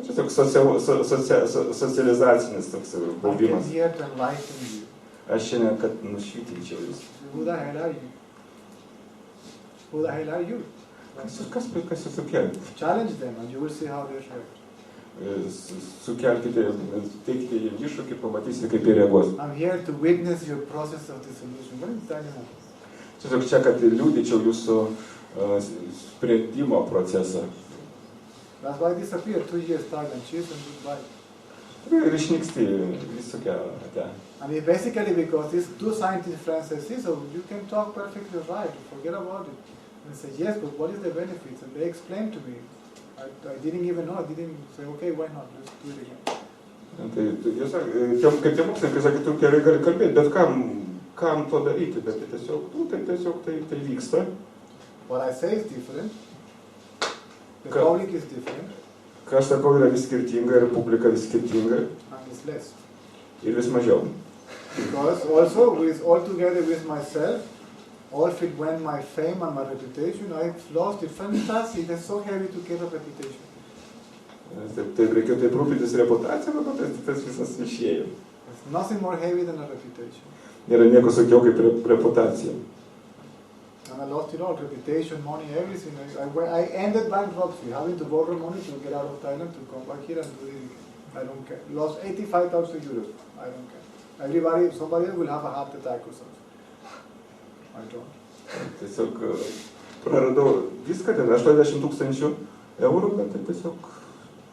Tiesiog socializacinis toks I am buvimas. here to enlighten you. Aš šiandien, kad nušvitinčiau jūs. Who the hell are you? Who the hell are you? Kas jūs sukelti? Challenge them and you will see how they react. Sukelkite, teikite jiems iššūkį, pamatysite, kaip jie reaguos. I'm here to witness your process of dissolution. What is that? Tiesiog čia, kad liūdyčiau jūsų sprendimo procesą. That's why I disappeared 2 years Thailand. Cheers and goodbye. Ir išnyksti visokia ate. And it's basically because these two scientist friends say, see, so you can talk perfectly right, forget about it. And I say, yes, but what is the benefits? And they explained to me. I didn't even know, I didn't say, okay, why not, let's do it again. Tai jie sakė, kaip tie mokslininkai sakė, tu gerai gali kalbėti, bet kam to daryti, bet tiesiog tai vyksta. What I say is different. The public is different. Ką aš sakau, yra vis skirtinga ir publika vis skirtinga. And it's less. Ir vis mažiau. Because also, all together with myself, all fit when my fame and my reputation, I've lost it. Fantastic, it's so heavy to get a reputation. Taip reikėjo taip rūpintis reputaciją, bet tas visas išėjo. There's nothing more heavy than a reputation. Nėra nieko sunkiau kaip reputacija. And I lost it all, reputation, money, everything. I ended bankruptcy, having to borrow money to get out of Thailand, to come back here and do it again. I don't care. Lost 85,000 euros. I don't care. Somebody else will have a heart attack or something. I don't. Tiesiog praradau viską, ten 80,000 eurų, bet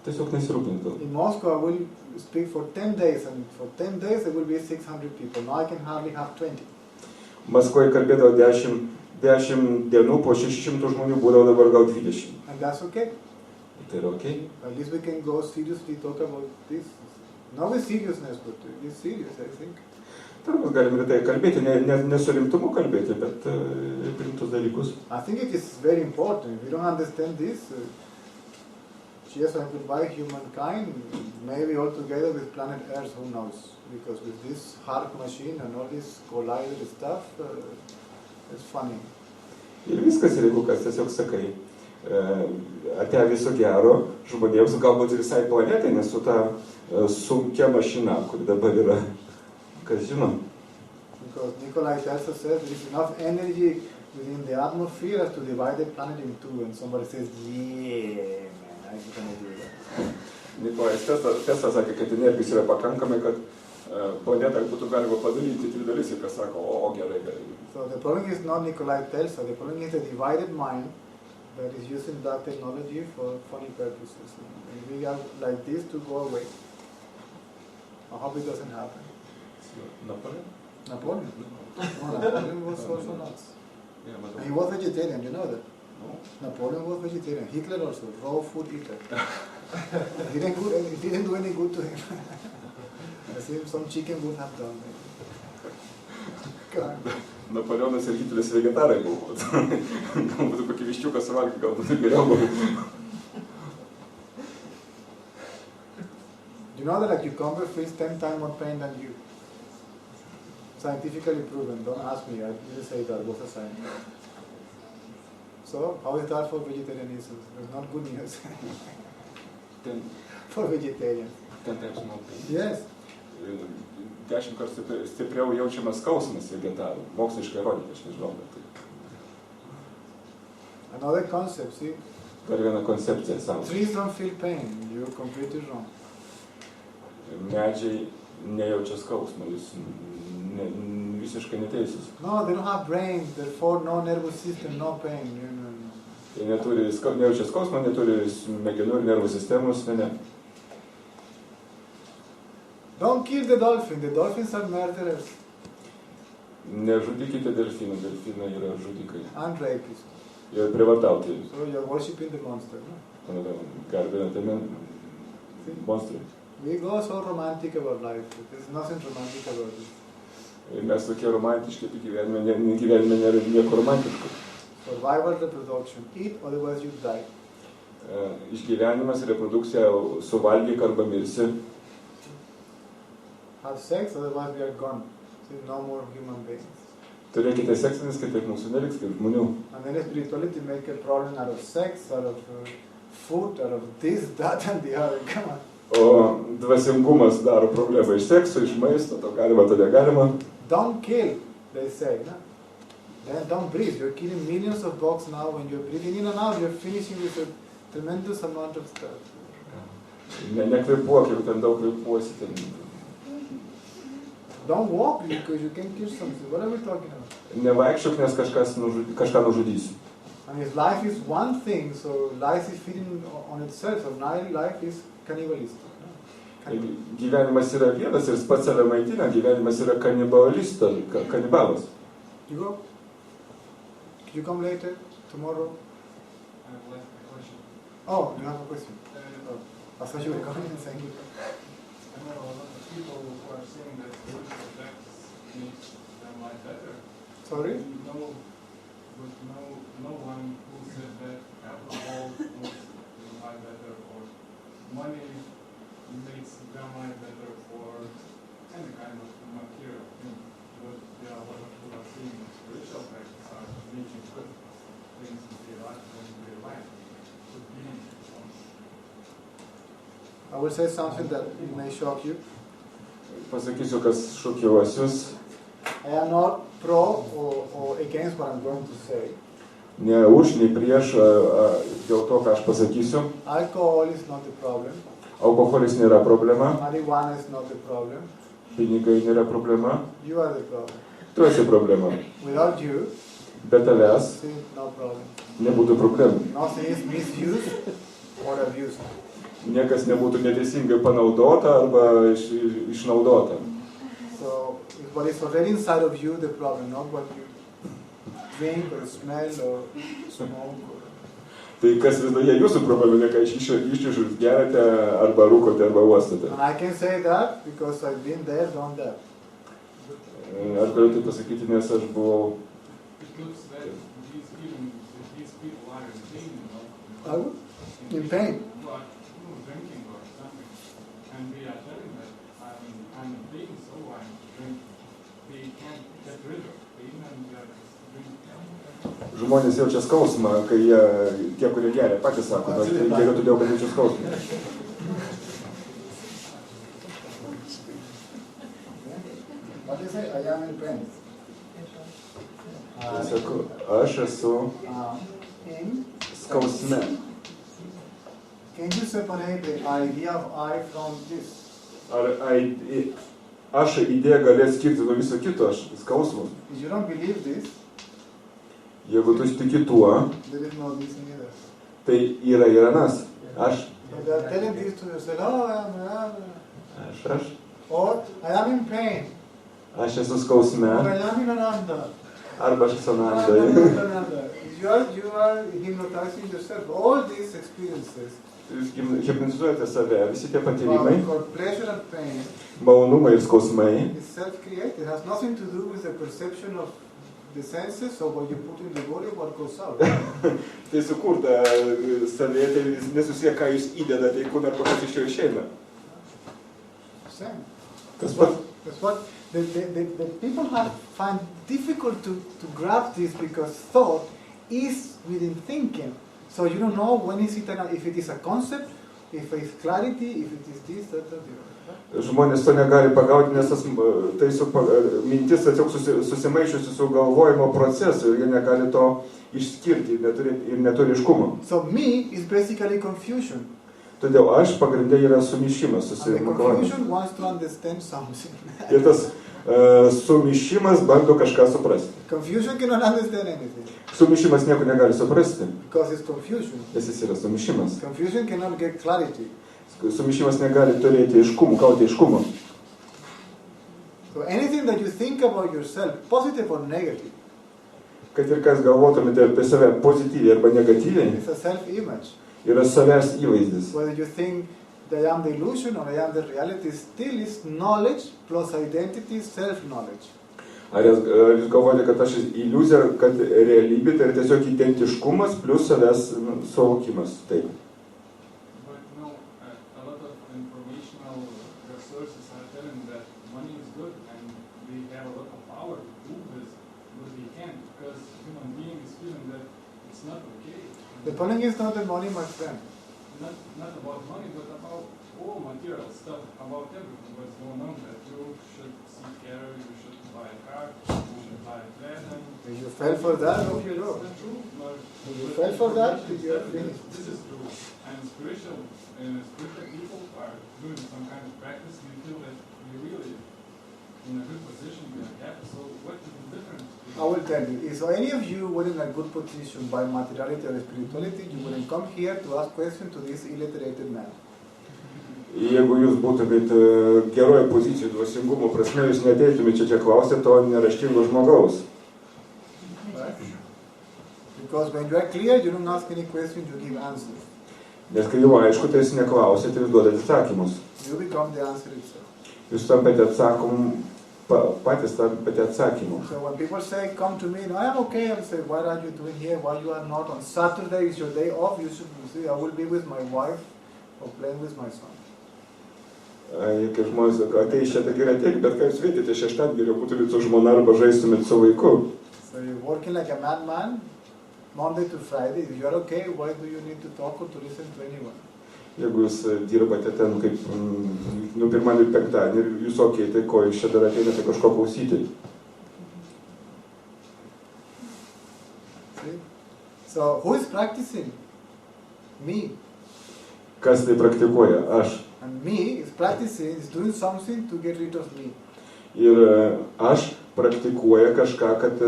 tiesiog nesirūpintų. In Moscow, I will speak for 10 days, and for 10 days there will be 600 people. Now I can hardly have 20. Maskvoje kalbėdavo 10 dienų, po 600 žmonių būdavo dabar gal 20. And that's okay. Tai yra okay. At least we can go seriously talk about this. Not with seriousness, but it's serious, I think. Tarp mes galim rimtai kalbėti, ne su rimtumu kalbėti, bet rimtus dalykus. I think it is very important. If you don't understand this, cheers and goodbye humankind, maybe all together with planet Earth, who knows? Because with this hard machine and all this collider stuff, it's funny. Ir viskas, ir jeigu kas tiesiog sakai, ate viso gero žmonėms, galbūt visai planetai, nes su ta sunkia mašina, kuri dabar yra, kas žino. Because Nikolai Tesla says there is enough energy within the atmosphere to divide the planet in two, and somebody says, yeah, man, I'm gonna do that. Nikolai Tesla sakė, kad energijos yra pakankamai, kad planetą būtų galima padaryti 3 dalis, ir kas sako, o gerai. So the problem is not Nikolai Tesla, the problem is the divided mind that is using that technology for funny purposes. And we are like this to go away. I hope it doesn't happen. Napoleon? Napoleon? No, Napoleon was also nuts. And he was vegetarian, you know that? Napoleon was vegetarian. Hitler also, raw food eater. It didn't do any good to him. As if some chicken would have done. God. Napoleonas ir Hitleris vegetarai buvo. Galbūt kokį viščiuką suvalgyti, galbūt geriau buvo. You know that a cucumber feels 10 times more pain than you. Scientifically proven. Don't ask me. I didn't say that. It was a science. So, how is that for vegetarianism? It's not good news. For vegetarians. 10 times more pain. Yes. 10 kartų stipriau jaučiamas skausmas vegetarų. Moksliškai įrodyti, aš nežinau, bet tai. Another concept, see? Dar viena koncepcija sąmonė. Trees don't feel pain. You're completely wrong. Medžiai nejaučia skausmo, jūs visiškai neteisus. No, they don't have brains, therefore no nervous system, no pain. No. Jie nejaučia skausmo, neturi smegenų ir nervų sistemos, ne. Don't kill the dolphin. The dolphins are murderers Nežudykite delfinų, delfinai yra žudikai. and rapists. Jie privartauti. So you're worshipping the monster. No? Garbinate monstrui. We go so romantic about life. There's nothing romantic about it. Mes tokie romantiški, tik gyvenime nėra nieko romantiško. Survival, reproduction. Eat, otherwise you die. Išgyvenimas, reprodukcija, suvalgyk arba mirsi. Have sex, otherwise we are gone. So no more human beings. Turėkite seksą, nes kitaip mūsų neliks kaip žmonių. And then spirituality make a problem out of sex, out of food, out of this, that and the other. Come on. O dvasingumas daro problemą iš sekso, iš maisto, to galima, to negalima. Don't kill, they say. No? Then don't breathe. You're killing millions of bugs now. When you're breathing in and out, you're finishing with a tremendous amount of stuff. Nekvėpuok, jeigu ten daug kvėpuosi, ten... Don't walk because you can kill something. What are we talking about? Nevaikščiok, nes kažką nužudysi. I mean, life is one thing, so life is feeding on itself. So now life is cannibalistic. No? Gyvenimas yra vienas ir pats save maitina, gyvenimas yra kanibalas. You go? Could you come later? Tomorrow? I have left a question. Oh, you have a question? Oh, I thought you were coming and saying it. I know a lot of people who are saying that spiritual practice makes their life better. Sorry? No one who said that alcohol makes their life better or money makes their life better or any kind of material thing. But there are a lot of people who are saying that spiritual practice are making good things in their life and in their life. I will say something that may shock you. Pasakysiu, kas šokiruos jūs. I am not pro or against what I'm going to say. Ne už, nei prieš dėl to, ką aš pasakysiu. Alcohol is not the problem. Alkoholis nėra problema. Marijuana is not the problem. Pinigai nėra problema. You are the problem. Tu esi problema. Without you, Be tavęs no problem. nebūtų problemų. Nothing is misused or abused. Niekas nebūtų neteisingai panaudota arba išnaudota. So, it's what is already inside of you the problem, not what you drink or smell or smoke. Tai kas viduje jūsų problema, ne ką iščiužus gerate arba rūkote arba uostate. And I can say that because I've been there, done that. Aš galiu tai pasakyti, nes aš buvau... It looks that these people are in pain, you know. In pain. Drinking or something, and we are telling that I'm in pain, so I'm drinking. They can't get rid of pain and they are drinking. Žmonės jaučia skausmą, kai tie, kurie geria, patys sako, aš geriau todėl, kad jaučiu skausmą. What do you say? I am in pain. Sakau, aš esu skausme. Can you separate the idea of I from this? Ar aš idėją galės skirti nuo viso kito, aš skausmas. If you don't believe this, Jeigu tu tiki tuo, there is no this neither. tai yra ir anas. Aš. If you are telling this to yourself, oh, I am, Aš. or I am in pain, Aš esu skausme. or I am in ananda. Arba Sananda. You are hypnotizing yourself. All these experiences, Jūs hipnotizuojate save, visi tie patyrimai, called pleasure and pain, malonumai ir skausmai, is self-created. It has nothing to do with the perception of the senses or what you put in the body or what goes out. tai sukurta savėje, tai nesusiję, ką jūs įdedate į kūną arba kas iš jo išeina. Same. Tas pats. That's what the people find difficult to grasp this because thought is within thinking. So you don't know when is it if it is a concept, if it is clarity, if it is this, that, or the other. Žmonės to negali pagauti, nes tas, tai mintis tiesiog susimaišiusi su galvojimo procesu ir jie negali to išskirti ir neturi aiškumo. So me is basically confusion. Todėl aš pagrindė yra sumišimas, And the confusion wants to understand something. Ir tas sumišimas bando kažką suprasti. Confusion cannot understand anything Sumišimas nieko negali suprasti, because it's confusion. nes jis yra sumišimas. Confusion cannot get clarity. Sumišimas negali turėti aiškumo, gauti aiškumo. So anything that you think about yourself, positive or negative, Kad ir kas galvotumėte apie save pozityviai arba negatyviai, it's a self-image. yra savęs įvaizdis. Whether you think that I am the illusion or I am the reality, still is knowledge plus identity, self-knowledge. Ar jūs galvojate, kad aš iliuzija, kad realybė tai yra tiesiog identiškumas plus savęs suvokimas? Taip. But a lot of informational resources are telling that money is good and we have a lot of power to do this, but we can't because human being is feeling that it's not okay. The problem is not the money, my friend. Not about money, but about all material stuff, about everything what's going on, that you should seek care, you should buy a car, you should buy a flat. If you fell for that, off you go. If you fell for that, you are finished. This is true. And spiritual people are doing some kind of practice, we feel that we really in a good position, we are happy. So what is the difference? I will tell you, if any of you were in a good position by materiality or spirituality, you wouldn't come here to ask questions to this illiterate man. Jeigu jūs būtumėte geroje pozicijoje dvasingumo prasme, jūs neteitumėte čia klausyti to neraštingo žmogaus. Right? Because when you are clear, you don't ask any questions, you give answers. Nes kai jau aišku, tai jūs neklausite, jūs duodate atsakymus. You become the answer itself. Jūs tampate patys tampate atsakymu. So when people say, come to me, no, I am okay, I say, what are you doing here? Why you are not? On Saturday is your day off, you should say, I will be with my wife or playing with my son. Kai žmonės sako, ateis čia, tai gerai ateik, bet ką jūs veikiate šeštadienį, geriau būtumėte su žmona arba žaistumėte su vaiku. So you're working like a madman, Monday to Friday. If you are okay, why do you need to talk or to listen to anyone? Jeigu jūs dirbate ten kaip pirmadienį ir penktadienį ir jūs okei, tai ko jūs čia dar ateinate kažko klausyti? See? So who is practicing? Me. Kas tai praktikuoja? Aš. And me is practicing, is doing something to get rid of me. Ir aš praktikuoja kažką, kad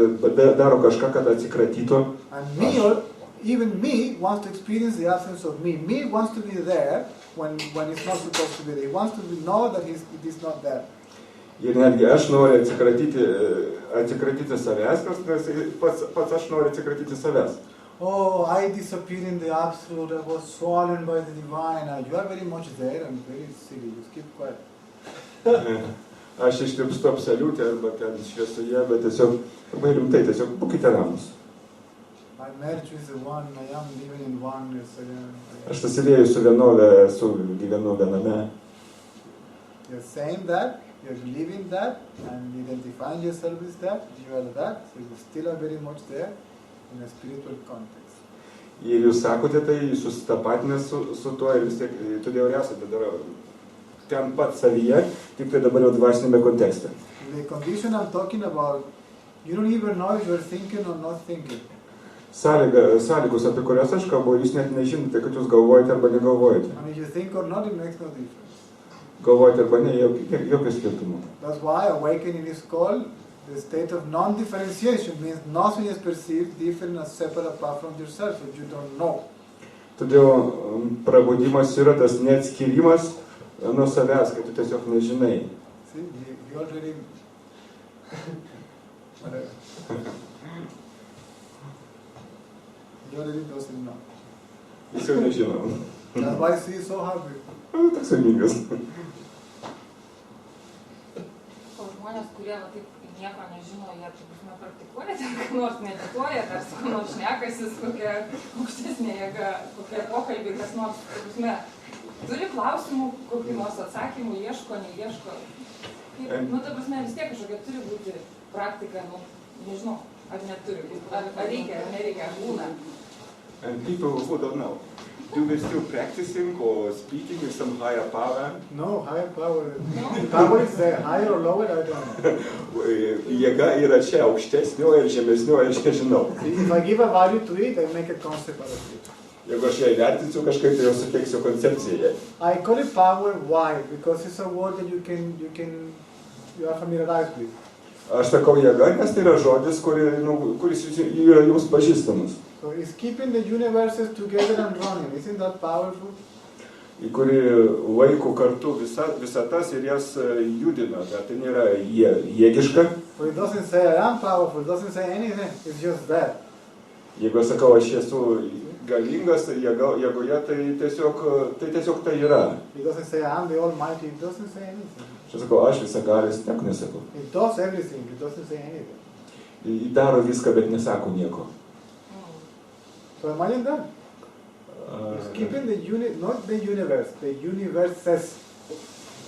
daro kažką, kad atsikratytų. And me, or even me, wants to experience the absence of me. Me wants to be there when it's not supposed to be there. He wants to know that it is not there. Ir netgi aš noriu atsikratyti savęs, nes pats aš noriu atsikratyti savęs. Oh, I disappeared in the absolute, I was swallowed by the divine. You are very much there and very silly, just keep quiet. Aš ištirpstu absoliutę arba ten šviesoje, bet tiesiog, labai rimtai, tiesiog būkite ramus. I merge with the one, I am living in oneness. Aš susilieju su vienove, gyvenu viename. You're saying that, you're believing that, and identifying yourself with that, you are that, so you still are very much there in a spiritual context. Ir jūs sakote tai, jūs susitapatinę su tuo ir vis tiek, todėl ir esate dar ten pat savyje, tik tai dabar jau dvasinėme kontekste. The condition I'm talking about, you don't even know if you're thinking or not thinking. Sąlygos, apie kurias aš kalbu, jūs net nežinote, kad jūs galvojate arba negalvojate. And if you think or not, it makes no difference. Galvojate arba ne, jokio skirtumo. That's why awakening is called the state of non-differentiation, means nothing is perceived different and separate apart from yourself, if you don't know. Todėl prabudimas yra tas neatskirimas nuo savęs, kad tu tiesiog nežinai. See, you already... He already doesn't know. Jis jau nežino. That's why he is so happy. Toks laimingas. O žmonės, kurie va, taip nieko nežino, jie praktikuoja, ten ką nors medituoja, dar su kuo nors šnekasis, kokia aukštesnė jėga, kokie pokalbiai, kas nors, turi klausimų, kokių nors atsakymų, ieško, neieško. Vis tiek kažkokia turi būti praktika, nežinau, ar neturi būti, ar reikia, ar nereikia, ar būna. And people who don't know, do they still practicing or speaking with some higher power? No, higher power. Power is there, higher or lower, I don't know. Jėga yra čia aukštesnio ir žemesnio, aš nežinau. If I give a value to it, I make a concept out of it. Jeigu aš ją įvertinsiu kažkaip, tai jau suteiksiu koncepciją. I call it power. Why? Because it's a word that you are familiarized with. Aš sakau jėga, nes tai yra žodis, kuris yra jums pažįstamas. So it's keeping the universes together and running. Isn't that powerful? Į kurį laiko kartu visatas ir jas judina, bet tai nėra jėgiška. But it doesn't say I am powerful, it doesn't say anything, it's just that. Jeigu aš sakau, aš esu galingas, jėgoje, tai tiesiog tai yra. It doesn't say I am the Almighty, it doesn't say anything. Aš sakau, aš visagalis, nieko nesakau. It does everything, it doesn't say anything. Jis daro viską, bet nesako nieko. So imagine that. It's keeping not the universe, the universes.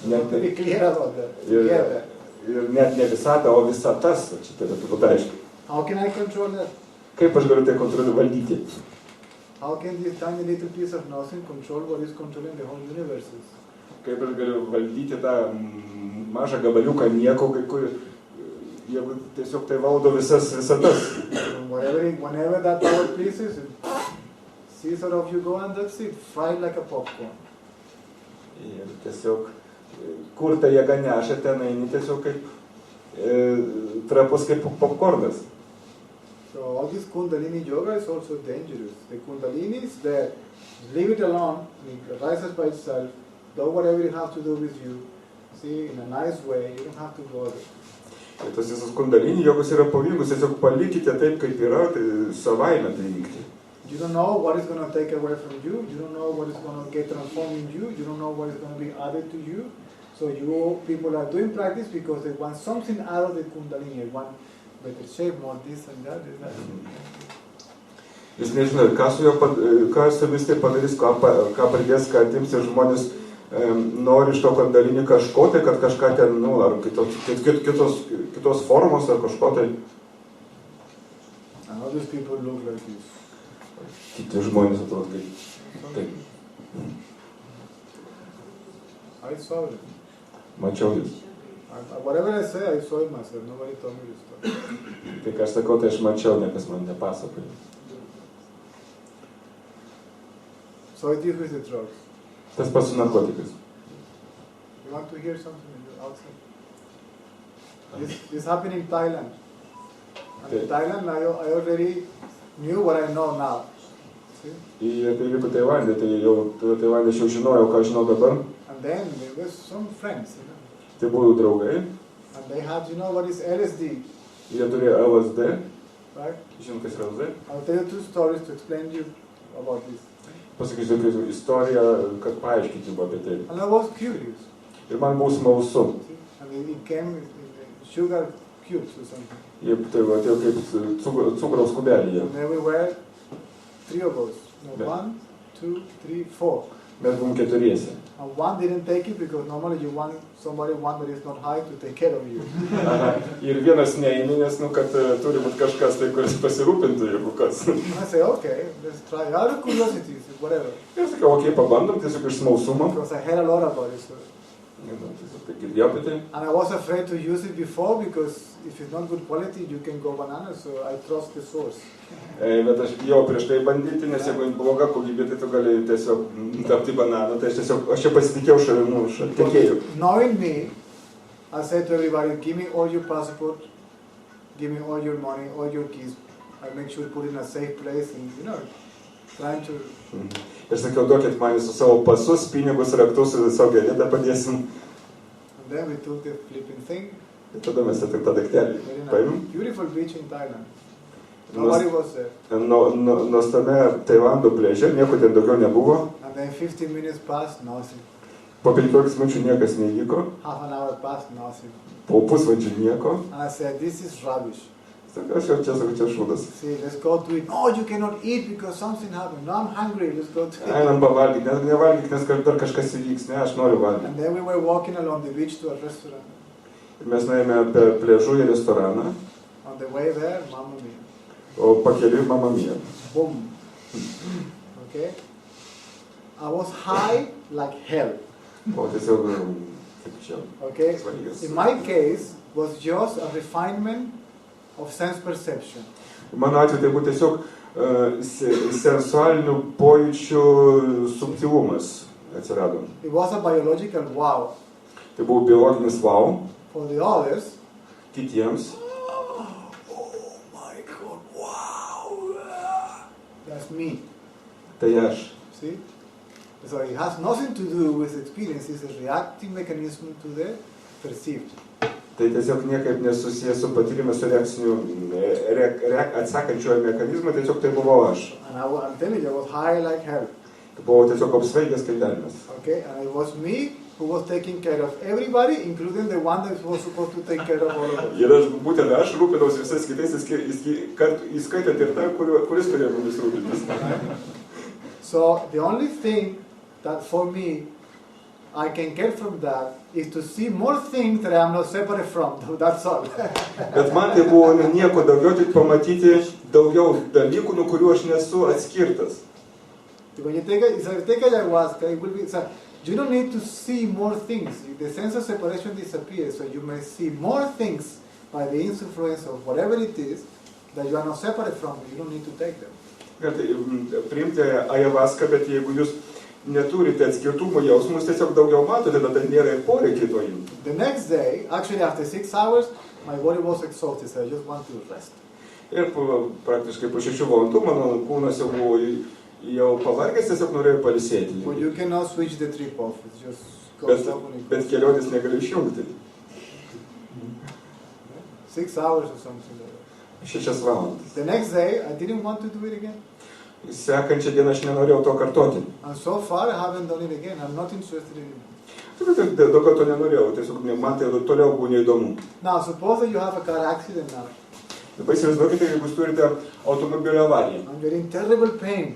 Not to be clear about that. Together. Ir net ne visata, o visatas, čia tai turbūt aišku. How can I control that? Kaip aš galiu tai valdyti? How can this tiny little piece of nothing control what is controlling the whole universes? Kaip aš galiu valdyti tą mažą gabaliuką nieko, jeigu tiesiog tai valdo visatas. Whenever that power pleases, sees out of you go and that's it, fried like a popcorn. Ir tiesiog, kur ta jėga neša, ten eini tiesiog kaip trapus kaip popcornas. So all this Kundalini yoga is also dangerous. The Kundalini is there, leave it alone, it rises by itself, do whatever it has to do with you, see, in a nice way, you don't have to bother. Ir tas visas Kundalini jogos yra pavojingus, tiesiog palikite taip, kaip yra, tai savaime tai vykti. You don't know what is going to take away from you, you don't know what is going to get transformed in you, you don't know what is going to be added to you. So people are doing practice because they want something out of the Kundalini, they want better shape, more this and that. Jūs nežinau, ką su vis tai padarys, ką pradės, ką atims ir žmonės nori iš to Kundalini kažko, tai kad kažką ten, ar kitos formos, ar kažko tai. And all these people look like this. Kiti žmonės atrodo kaip taip. I saw it. Mačiau jūs. Whatever I say, I saw it myself. Nobody told me this story. Tai ką aš sakau, tai aš mačiau, niekas man nepasakoja. So it is with the drugs. Tas pats su narkotikais. You want to hear something outside? This happened in Thailand. And in Thailand, I already knew what I know now. Ir tai vyko Tailande, tai jau Tailande aš jau žinojau, ką žinau dabar. And then there were some friends, Tai buvo draugai. And they had, what is LSD? Jie turėjo LSD. Right? Žinot, kas yra LSD? I'll tell you two stories to explain to you about this. Pasakysiu tokią istoriją, kad paaiškinti apie tai. And I was curious. Ir man buvo smalsu. And it came in sugar cubes or something. Jie tai atėjo kaip cukraus kubelyje. And there we were, three of us. No, 1, 2, 3, 4. Mes buvom keturiese. And one didn't take it because normally you want somebody, one that is not high, to take care of you. Aha. Ir vienas neįmė, nes, kad turi būti kažkas tai, kuris pasirūpintų, jeigu kas. I say, okay, let's try. Out of curiosity, whatever. Ir sakiau, okay, pabandom, tiesiog iš smalsumo. Because I heard a lot about it. So. Tiesiog tai girdėjau apie tai. And I was afraid to use it before because if it's not good quality, you can go bananas. So I trust the source. Bet aš bijau prieš tai bandyti, nes jeigu bloga kokybė, tai tu gali tiesiog tapti bananu. Tai aš čia pasitikėjau šatikėjau. Knowing me, I said to everybody, give me all your passport, give me all your money, all your keys. I make sure to put it in a safe place and, trying to... Ir sakiau, duokit man su savo pasus, pinigus, raktus ir savo genetą padėsim. And then we took the flipping thing. Ir tada mes tą daiktelį paėmėm. Beautiful beach in Thailand. Nobody was there. Nuostabiame Tailando pliaže, nieko ten daugiau nebuvo. And then 15 minutes passed, nothing. Po 15 minučių niekas nevyko, Half an hour passed, nothing. po pusvalandžio nieko. And I said, this is rubbish. Sakau, aš jau čia šūdas. See, let's go to eat. No, you cannot eat because something happened. No, I'm hungry. Let's go to eat. Einam pavalgyti, nevalgyti, nes dar kažkas įvyks, ne, aš noriu valgyti. And then we were walking along the beach to a restaurant. Ir mes nuėjome per pliažų į restoraną, On the way there, Mamma Mia. o pakeliui Mamma Mia. Boom. Okay? I was high like hell. O tiesiog, kaip čia, Okay? svaigęs. In my case, was just a refinement of sense perception. Mano atveju tai buvo tiesiog sensualinių pojūčių subtilumas atsirado. It was a biological wow. Tai buvo biologinis wow For the others, kitiems. oh my God, wow. That's me. Tai aš. See? So it has nothing to do with experience. It's a reactive mechanism to the perceived. Tai tiesiog niekaip nesusijęs su patyrimu, su reakciniu, atsakančiojo mechanizmu, tiesiog tai buvau aš. And I'm telling you, I was high like hell. Tai buvau tiesiog apsvaigęs kaip velnias. Okay? And it was me who was taking care of everybody, including the one that was supposed to take care of all of us. Ir būtent aš rūpinausi visais kitais, įskaitant ir tą, kuris turėjo mumis rūpintis. So the only thing that for me I can get from that is to see more things that I am not separate from. That's all. Bet man tai buvo nieko daugiau, tik pamatyti daugiau dalykų, nuo kurių aš nesu atskirtas. When you take ayahuasca, it will be. So you don't need to see more things. The sense of separation disappears, so you may see more things by the influence of whatever it is that you are not separate from. You don't need to take them. Kad priimti ayahuaską, bet jeigu jūs neturite atskirtumo jausmus, tiesiog daugiau matote, tada nėra ir poreikio to imti. The next day, actually after 6 hours, my body was exhausted, so I just want to rest. Ir praktiškai po 6 valandų mano kūnas jau buvo jau pavargęs, tiesiog norėjau pailsėti. But you cannot switch the trip off. It just goes up when it Bet goes. kelionės negaliu išjungti. 6 hours or something like that. 6 valandas. The next day, I didn't want to do it again. Sekančią dieną aš nenorėjau to kartoti. And so far, I haven't done it again. I'm not interested in it. Daugiau to nenorėjau, tiesiog man tai toliau buvo neįdomu. Now, suppose that you have a car accident now, Dabar įsivaizduokite, jeigu jūs turite automobilio avariją and you're in terrible pain.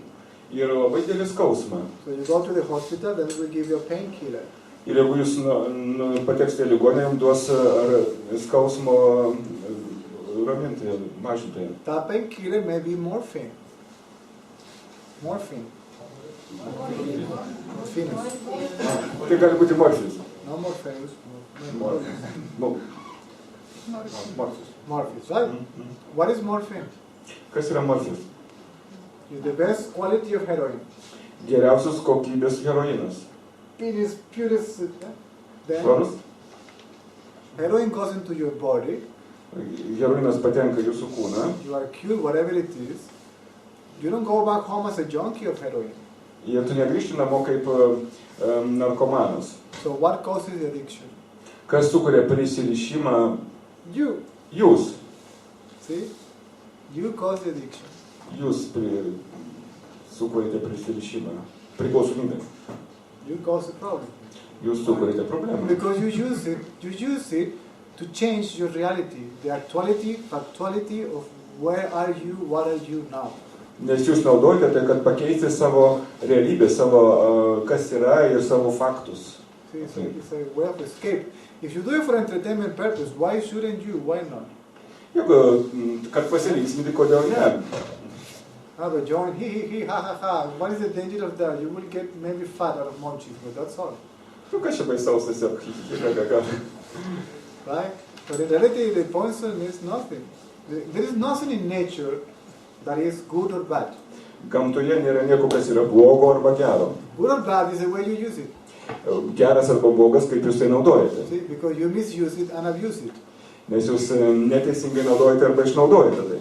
ir labai didelį skausmą. So you go to the hospital, then we give you a painkiller. Ir jeigu jūs pateksite į ligoninę, jums duos skausmo ramintoją, mažintoją. That painkiller may be morphine. Morphine. Morphinus. Tai gali būti morfijus. No morpheus. Morfijus. Morpheus, right? What is morphine? Kas yra morfijus? It's the best quality of heroin. Geriausios kokybės heroinas. Purest. Then Švarus. heroin goes into your body. Heroinas patenka į jūsų kūną. You are cured, whatever it is. You don't go back home as a junkie of heroin. Ir tu negrįžti namo kaip narkomanas. So what causes the addiction? Kas sukuria prisirišimą? You. Jūs. See? You cause the addiction. Jūs sukuriate prisirišimą. Priklausomybę. You cause the problem. Jūs sukuriate problemą. Because you use it to change your reality, the factuality of where are you, what are you now. Nes jūs naudojate tai, kad pakeisti savo realybę, savo kas yra ir savo faktus. See, it's a way of escape. If you do it for entertainment purpose, why shouldn't you? Why not? Jeigu, kad pasilinksminti, kodėl ne? Have a joint, ha. What is the danger of that? You will get maybe fat out of munchies, but that's all. Nu, kas čia baisaus tiesiog, Right? But in reality, the poison is nothing. There is nothing in nature that is good or bad. Gamtoje nėra nieko, kas yra blogo arba gero. Good or bad is the way you use it. Geras arba blogas, kaip jūs tai naudojate. See, because you misuse it and abuse it. Nes jūs neteisingai naudojate arba išnaudojate tai.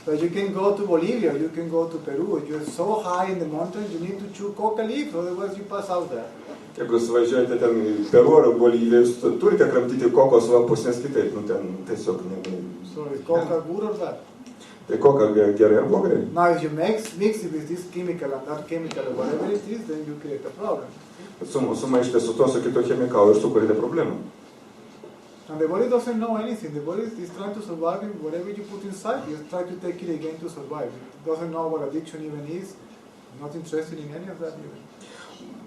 So you can go to Bolivia, you can go to Peru. You're so high in the mountains, you need to chew coca leaf, otherwise you pass out there. Jeigu jūs važiuojate ten į Peru ar Boliviją, jūs turite kramtyti kokos lapus, nes kitaip, ten tiesiog So is coca good or bad? Tai kokia gerai ar blogai? Now, if you mix it with this chemical and that chemical or whatever it is, then you create a problem. Sumaišti su to, su kitu chemikalu ir sukūrėte problemą. And the body doesn't know anything. The body is trying to survive in whatever you put inside. You try to take it again to survive. It doesn't know what addiction even is. Not interested in any of that even.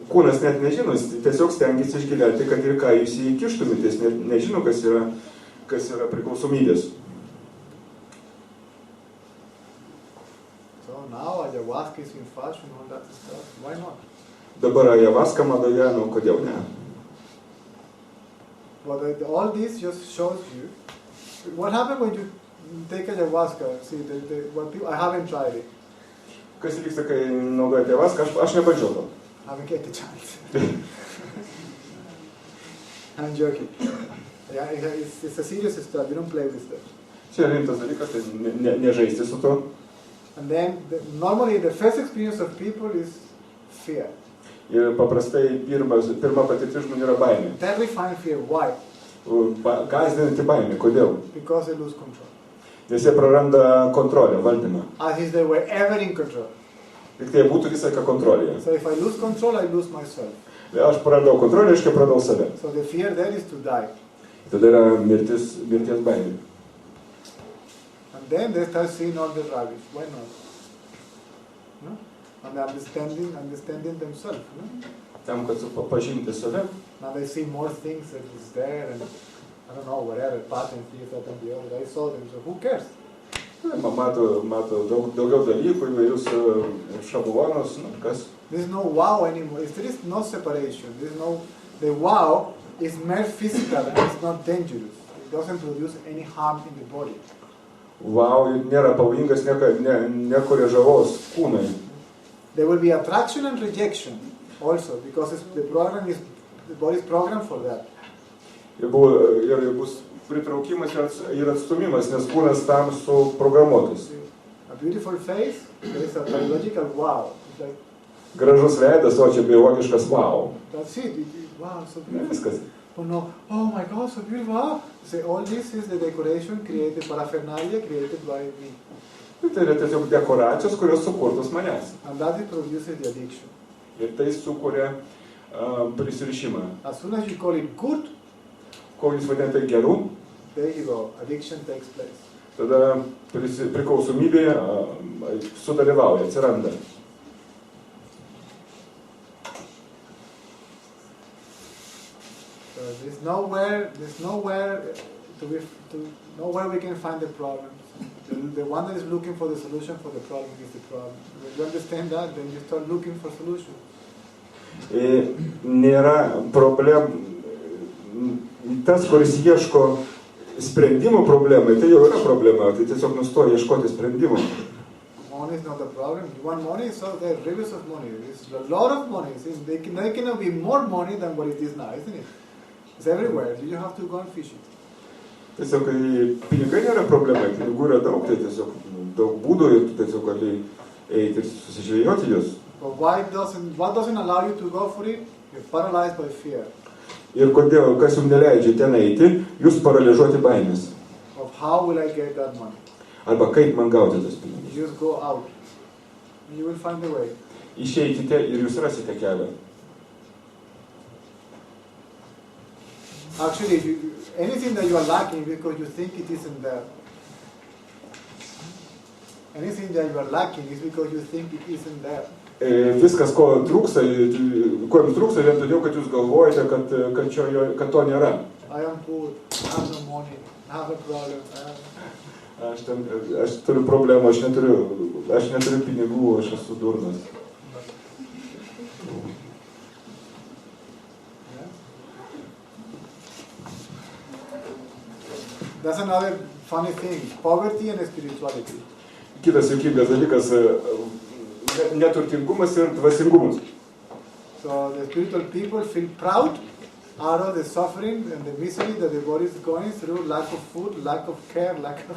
Kūnas net nežino, jis tiesiog stengiasi išgyventi, kad ir ką jūs įkištumėte, jis nežino, kas yra priklausomybės. So now ayahuasca is in fashion, all that stuff. Why not? Dabar ayahuasca madoje, nu kodėl ne? But all this just shows you what happens when you take ayahuasca. See, what people, I haven't tried it. Kas vyksta, kai naudojate ayahuasca, aš nebandžiau to. I haven't get the chance. I'm joking. Yeah, it's a serious stuff. You don't play with stuff. Čia rimtas dalykas, tai nežaisti su to. And then, normally, the first experience of people is fear. Ir paprastai pirma patirtis žmonių yra baimė. Terrifying fear. Why? Gąsdinanti baimė. Kodėl? Because they lose control. Nes jie praranda kontrolę, valdymą. As if they were ever in control. Tik tai būtų visą ką kontrolėje. So if I lose control, I lose myself. Aš praradau kontrolę, reiškia praradau save. So the fear there is to die. Tada yra mirties baimė. And then they start seeing all the rubbish. Why not? No? And understanding themselves. No? Tam, kad pažinti save. Now they see more things that is there, and I don't know, whatever, patterns, this, that, and the other. I saw them, so who cares? Mato daugiau dalykų, įvairius šablonus, kas. There's no wow anymore. There is no separation. The wow is mere physical and it's not dangerous. It doesn't produce any harm in the body. Wow, nėra pavojingas, nekuria žalos kūnai. There will be attraction and rejection also, because the body is programmed for that. Ir bus pritraukimas ir atstumimas, nes kūnas tam suprogramuotas. A beautiful face, there is a biological wow. It's like, Gražus veidas, o čia biologiškas wow. that's it. Wow, so beautiful. Viskas. Oh no, oh my God, so beautiful. Wow. Say, all this is the decoration created, paraphernalia created by me. Tai yra tiesiog dekoracijos, kurios sukurtos manęs. And that it produces the addiction. Ir tai sukuria prisirišimą. As soon as you call it good, Kol jūs vadinate geru, there you go, addiction takes place. tada priklausomybė sudalyvauja, atsiranda. So there's nowhere nowhere we can find the problem. The one that is looking for the solution for the problem is the problem. When you understand that, then you start looking for solutions. Nėra tas, kuris ieško sprendimų problemai, tai jau yra problema, tai tiesiog nustoja ieškoti sprendimų. Money is not the problem. You want money, so there are rivers of money. There's a lot of money. There cannot be more money than what it is now, isn't it? It's everywhere. You have to go and fish it. Tiesiog, kai pinigai nėra problema, pinigų yra daug, tai tiesiog daug būdų ir tu tiesiog gali eiti ir susižvejoti juos. But what doesn't allow you to go for it? You're paralyzed by fear. Ir kodėl, kas jums neleidžia ten eiti, jūs paralyžuoti baimės. Of how will I get that money? Arba kaip man gauti tas pinigus. You just go out. And you will find a way. Išeikite ir jūs rasite kelią. Actually, anything that you are lacking because you think it isn't there. Anything that you are lacking is because you think it isn't there. Viskas, ko jums trūksta, vien todėl, kad jūs galvojate, kad to nėra. I am poor, I have no money, I have a problem. Aš turiu problemą, aš neturiu pinigų, aš esu durnas. That's another funny thing, poverty and spirituality. Kitas juokingas dalykas - neturtingumas ir dvasingumas. So the spiritual people feel proud out of the suffering and the misery that the body is going through, lack of food, lack of care, lack of...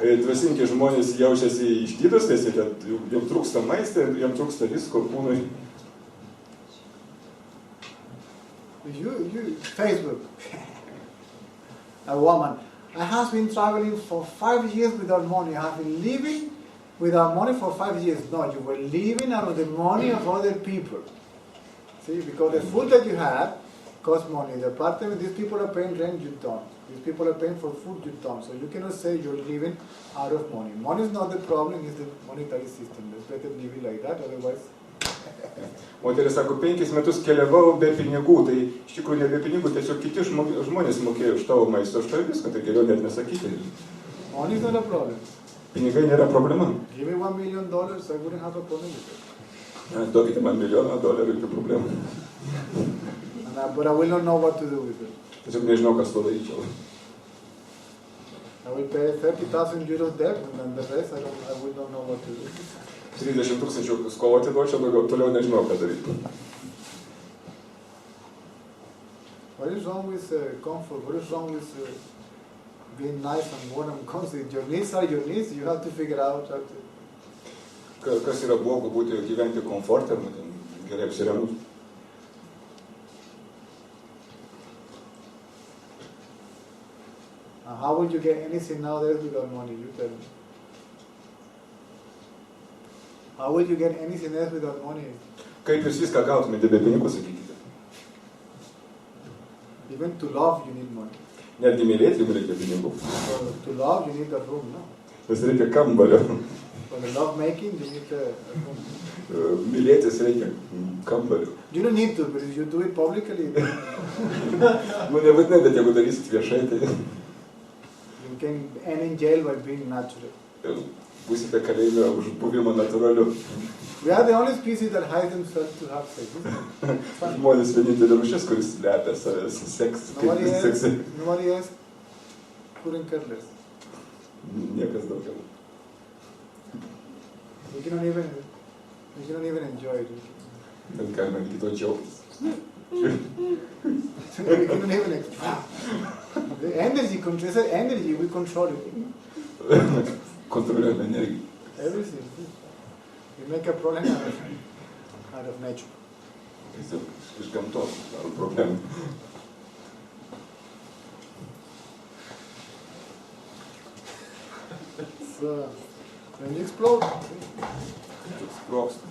Dvasingi žmonės jaučiasi išdidus, nes jiems trūksta maistą, jiems trūksta visko kūnui. Facebook, a woman, I have been traveling for 5 years without money. I have been living without money for 5 years. No, you were living out of the money of other people. See, because the food that you had costs money. The apartment, these people are paying rent, you don't. These people are paying for food, you don't. So you cannot say you're living out of money. Money is not the problem, it's the monetary system. Let's better leave it like that, otherwise... Moteris sako, 5 metus keliavau be pinigų, tai iš tikrųjų ne be pinigų, tiesiog kiti žmonės mokėjo už tavo maistą, už tavo viską, tai geriau net nesakyti. Money is not a problem. Pinigai nėra problema. Give me $1 million, I wouldn't have a problem with it. Duokite man $1 milijoną, jokių problemų. But I will not know what to do with it. Tiesiog nežinau, kas to daryčiau. I will pay 30,000 euros debt, and then the rest I will not know what to do. 30 000 skolą atiduočiau, daugiau toliau nežinau, ką daryti. What is wrong with comfort? What is wrong with being nice and warm and constant? Your needs are your needs. You have to figure out how to... Kas yra blogo būti gyventi komforte, gerai apsirengus? How would you get anything nowadays without money? You tell me. How would you get anything else without money? Kaip jūs viską gautumėte be pinigų, sakykite? Even to love, you need money. Netgi mylėti jums reikia pinigų. To love, you need a room, no? Jūs reikia kambario. For the love making, you need a room. Mylėtis reikia kambario. You don't need to, but if you do it publicly, Nebūtinai, bet jeigu darysit viešai, tai... you can end in jail by being natural. Būsite kalėjime už buvimą natūraliu. We are the only species that hide themselves to have sex. Žmonės vienintelė rūšis, kuris slepia savęs seksai. Nobody else couldn't care less. Niekas daugiau. We cannot even enjoy it. Bet galime kito džiaugtis. We cannot even the energy, we control it. Kontroliuojame energiją. Everything. We make a problem out of nature. Tiesiog iš gamtos daro problemą. So, when you explode, Sprogsta.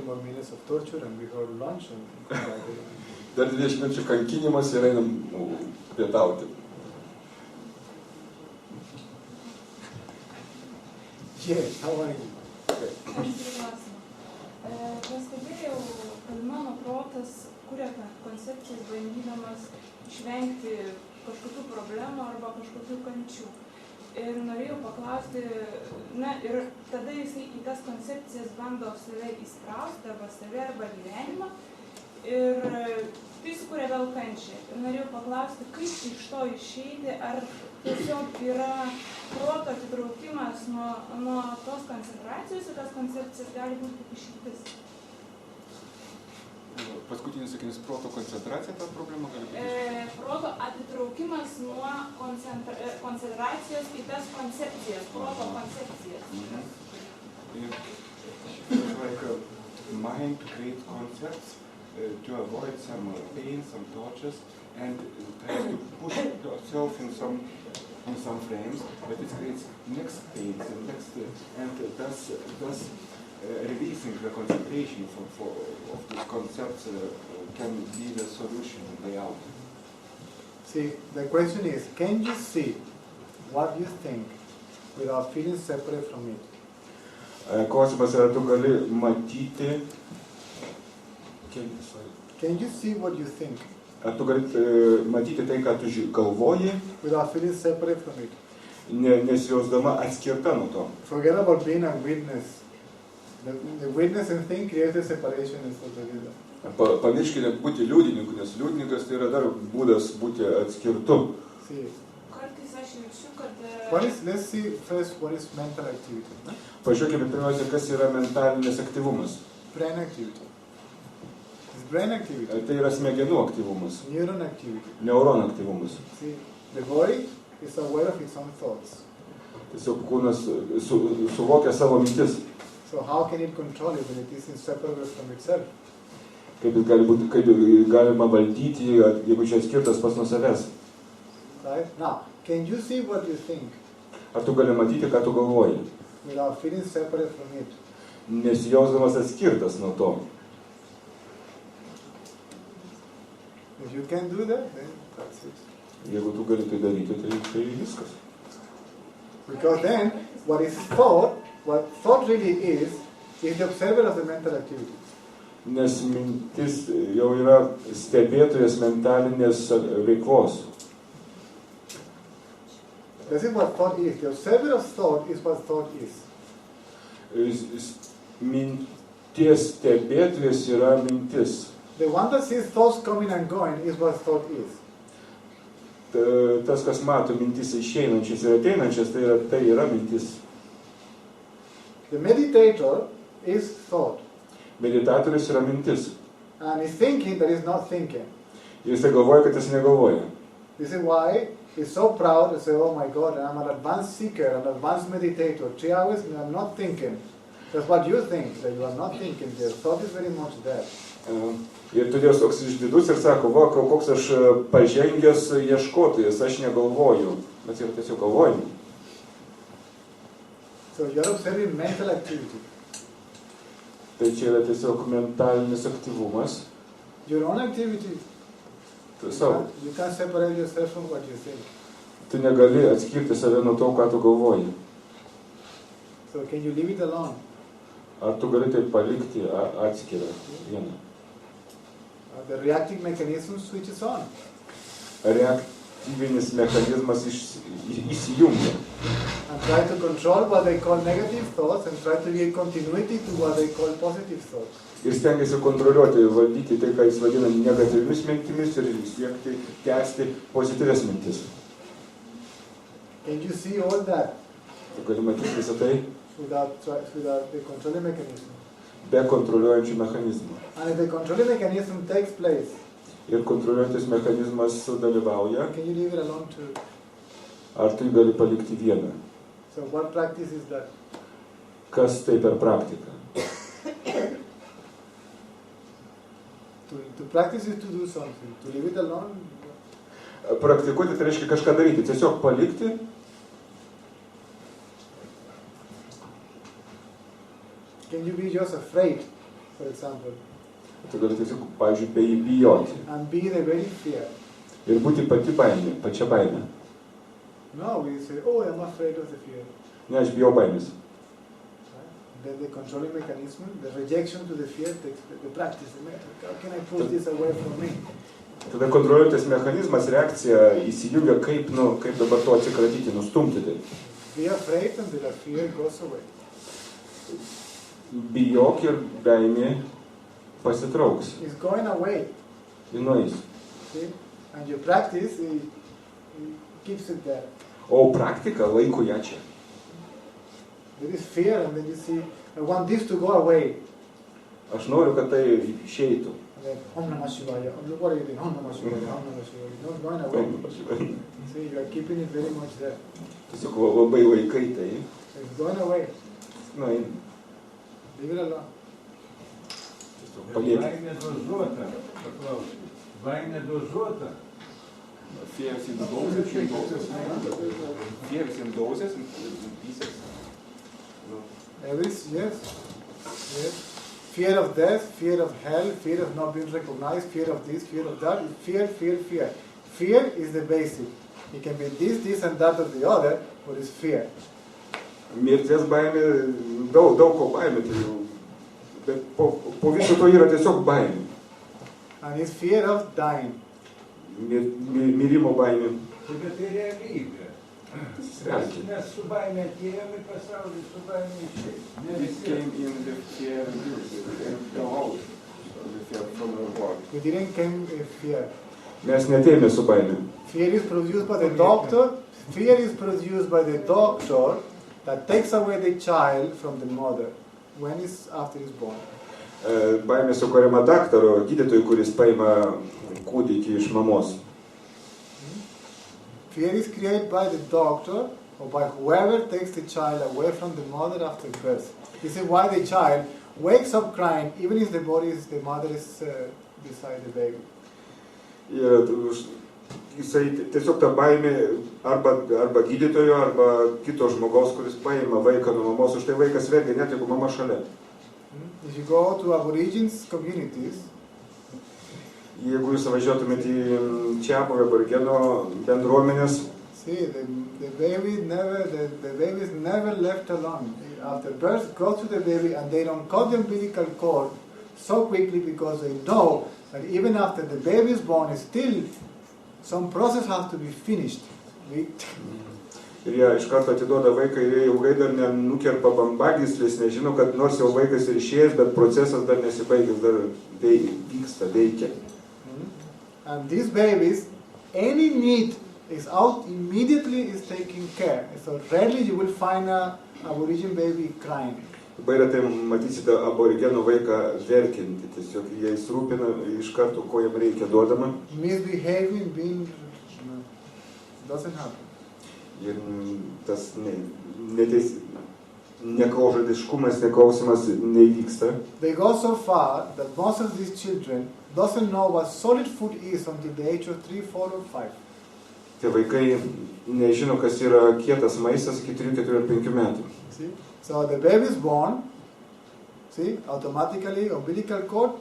more minutes of torture and we have lunch and Dar 20 minučių kankinimas ir einam pietauti. Yes, how are you? Pastebėjau, kad mano protas kuria koncepcijas bandydamas išvengti kažkokių problemų arba kažkokių kančių. Ir norėjau paklausti, na ir tada jisai į tas koncepcijas bando save įsprausti arba save arba gyvenimą ir tai sukuria vėl kančią. Ir norėjau paklausti, kaip iš to išeiti, ar tiesiog yra proto atitraukimas nuo tos koncentracijos ir tas koncepcijas gali būti kaip išeitis. Paskutinis sakinys, proto koncentracija, ta problema gali būti? Proto atitraukimas nuo koncentracijos į tas koncepcijas, proto koncepcijas. It's like mind to create concepts to avoid some pain, some tortures, and try to push yourself in some frames, but it creates next pains and thus releasing the concentration of these concepts can be the solution and way out. See, the question is, can you see what you think without feeling separate from it? Klausimas yra, tu gali matyti... Can you see what you think? Ar tu gali matyti tai, ką tu galvoji, without feeling separate from it? Nesijausdama atskirta nuo to. Forget about being a witness. The witness and thing creates a separation altogether. Pamirškite būti liudininku, nes liudininkas tai yra dar būdas būti atskirtu. See. Kartais aš jaučiu, kad... Let's see first what is mental activity. Pažiūrėkime pirmiausia, kas yra mentalinis aktyvumas. Brain activity. It's brain activity. Tai yra smegenų aktyvumas. Neuron activity. Neuronų aktyvumas. See, the body is aware of its own thoughts. Tai tiesiog kūnas suvokia savo mintis. So how can it control it when it is inseparable from itself? Kaip jis gali būti, kaip galima valdyti, jeigu čia atskirtas pats nuo savęs. Right? Now, can you see what you think Ar tu gali matyti, ką tu galvoji, without feeling separate from it? nesijausdamas atskirtas nuo to. If you can do that, then that's it. Jeigu tu gali tai daryti, tai viskas. Because then, what thought really is the observer of the mental activity. Nes mintis jau yra stebėtojas mentalinės veiklos. This is what thought is. The observer of thought is what thought is. Minties stebėtojas yra mintis. The one that sees thoughts coming and going is what thought is. Tas, kas mato mintis išeinančias ir ateinančias, tai yra mintis. The meditator is thought. Meditatorius yra mintis. And is thinking that is not thinking. Jis tai galvoja, kad jis negalvoja. This is why he's so proud to say, oh my God, I'm an advanced seeker, an advanced meditator. 3 hours and I'm not thinking. That's what you think, that you are not thinking. The thought is very much there. Ir todėl toks išdidus ir sako, va, koks aš pažengęs ieškotojas, aš negalvoju, bet yra tiesiog galvojimu. So you're observing mental activity. Tai čia yra tiesiog mentalinis aktyvumas. Your own activity, you can't separate yourself from what you think. Tu negali atskirti save nuo to, ką tu galvoji. So can you leave it alone? Ar tu gali tai palikti atskirą vieną? The reactive mechanism switches on. Reaktyvinis mechanizmas įsijungia. And try to control what they call negative thoughts and try to give continuity to what they call positive thoughts. Ir stengiasi kontroliuoti, valdyti tai, ką jis vadina negatyvimis mintimis ir siekti tęsti pozityvias mintis. Can you see all that? Tu gali matyti visą tai Without the controlling mechanism. be kontroliuojančių mechanizmų. And if the controlling mechanism takes place, Ir kontroliuojantis mechanizmas dalyvauja, can you leave it alone too? ar tu jį gali palikti vieną? So what practice is that? Kas tai per praktiką? To practice is to do something. To leave it alone. Praktikuoti tai reiškia kažką daryti, tiesiog palikti. Can you be just afraid, for example, Tu gali tiesiog, pavyzdžiui, bijoti. and be the very fear? Ir būti pati baimė, pačia baimė. No, we say, oh, I'm afraid of the fear. Ne, aš bijau baimės. Then the controlling mechanism, the rejection to the fear, the practice, the method. How can I push this away from me? Tada kontroliuojantis mechanizmas, reakcija įsijungia, kaip dabar to atsikratyti, nustumti tai. Be afraid until the fear goes away. Bijok ir baimė pasitrauks. It's going away. Ji nueis. See? And your practice, it keeps it there. O praktika laiko ją čia. There is fear, and then you see, I want this to go away. Aš noriu, kad tai išeitų. And then, Om Namah Shivaya. Look what are you doing? Om Namah Shivaya. Om Namah Shivaya. It's not going away. See, you are keeping it very much there. Tiesiog labai laikai tai. It's going away. Nueina. Leave it alone. Tiesiog palieki. Baimė dozuota, paklausiu. Baimė dozuota. Fear is in doses, in doses. Fear is in doses and pieces. No. Yes. Fear of death, fear of hell, fear of not being recognized, fear of this, fear of that. Fear. Fear is the basic. It can be this, and that or the other, but it's fear. Mirties baimė, daug ko baimė, tai jau. Bet po viso to yra tiesiog baimė. And it's fear of dying. Mirimo baimė. Bet tai realybė. Mes su baimė atėjom į pasaulį, su baimė išėjom. We came in the fear and go out. The fear from the world. We didn't come with fear. Mes neatėjome su baimė. Fear is produced by the doctor. Fear is produced by the doctor that takes away the child from the mother when it's after it's born. Baimė sukuriama daktaro, gydytojui, kuris paima kūdikį iš mamos. Fear is created by the doctor or by whoever takes the child away from the mother after birth. This is why the child wakes up crying even if the mother is beside the baby. Ir jisai tiesiog ta baimė arba gydytojo, arba kito žmogaus, kuris paima vaiką nuo mamos, už tai vaikas verkia, net jeigu mama šalia. If you go to Aborigines communities, Jeigu jūs važiuotumėte į čiabuvių aborigeno bendruomenės, see, the baby is never left alone. After birth, go to the baby and they don't cut the umbilical cord so quickly because they know that even after the baby is born, still some process has to be finished. ir jie iš karto atiduoda vaiką ir jie ilgai dar nenukerpa bambagyslės, nežino, kad nors jau vaikas ir išėjęs, bet procesas dar nesibaigęs, dar vyksta, veikia. And these babies, any need is out immediately is taken care. So rarely you will find a Aborigine baby crying. Labai retai matysite aborigenų vaiką verkiantį, tiesiog jie įsirūpina iš karto, ko jam reikia duodama. Misbehaving, doesn't happen. Ir tas nekaužadiškumas, neklausimas nevyksta. They go so far that most of these children doesn't know what solid food is until the age of 3, 4, or 5. Tie vaikai nežino, kas yra kietas maistas iki 3, 4 ir 5 metų. See? So the baby is born, see, automatically umbilical cord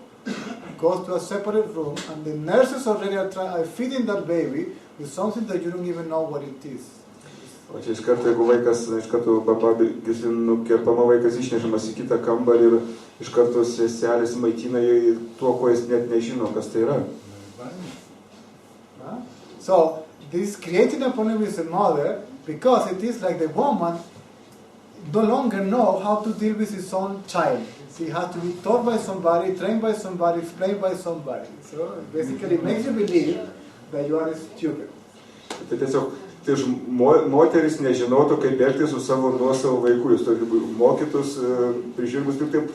goes to a separate room, and the nurses already are feeding that baby with something that you don't even know what it is. O čia iš karto, jeigu vaikas, iš karto nukerpama vaikas išnešamas į kitą kambarį ir iš karto seselis maitina jį tuo, ko jis net nežino, kas tai yra. So this is creating a problem with the mother because it is like the woman no longer know how to deal with his own child. He has to be taught by somebody, trained by somebody, explained by somebody. So basically it makes you believe that you are stupid. Tai tiesiog moteris nežinotų, kaip elgtis su savo nuosavu vaiku. Jūs mokytus, prižiūrimus tik taip,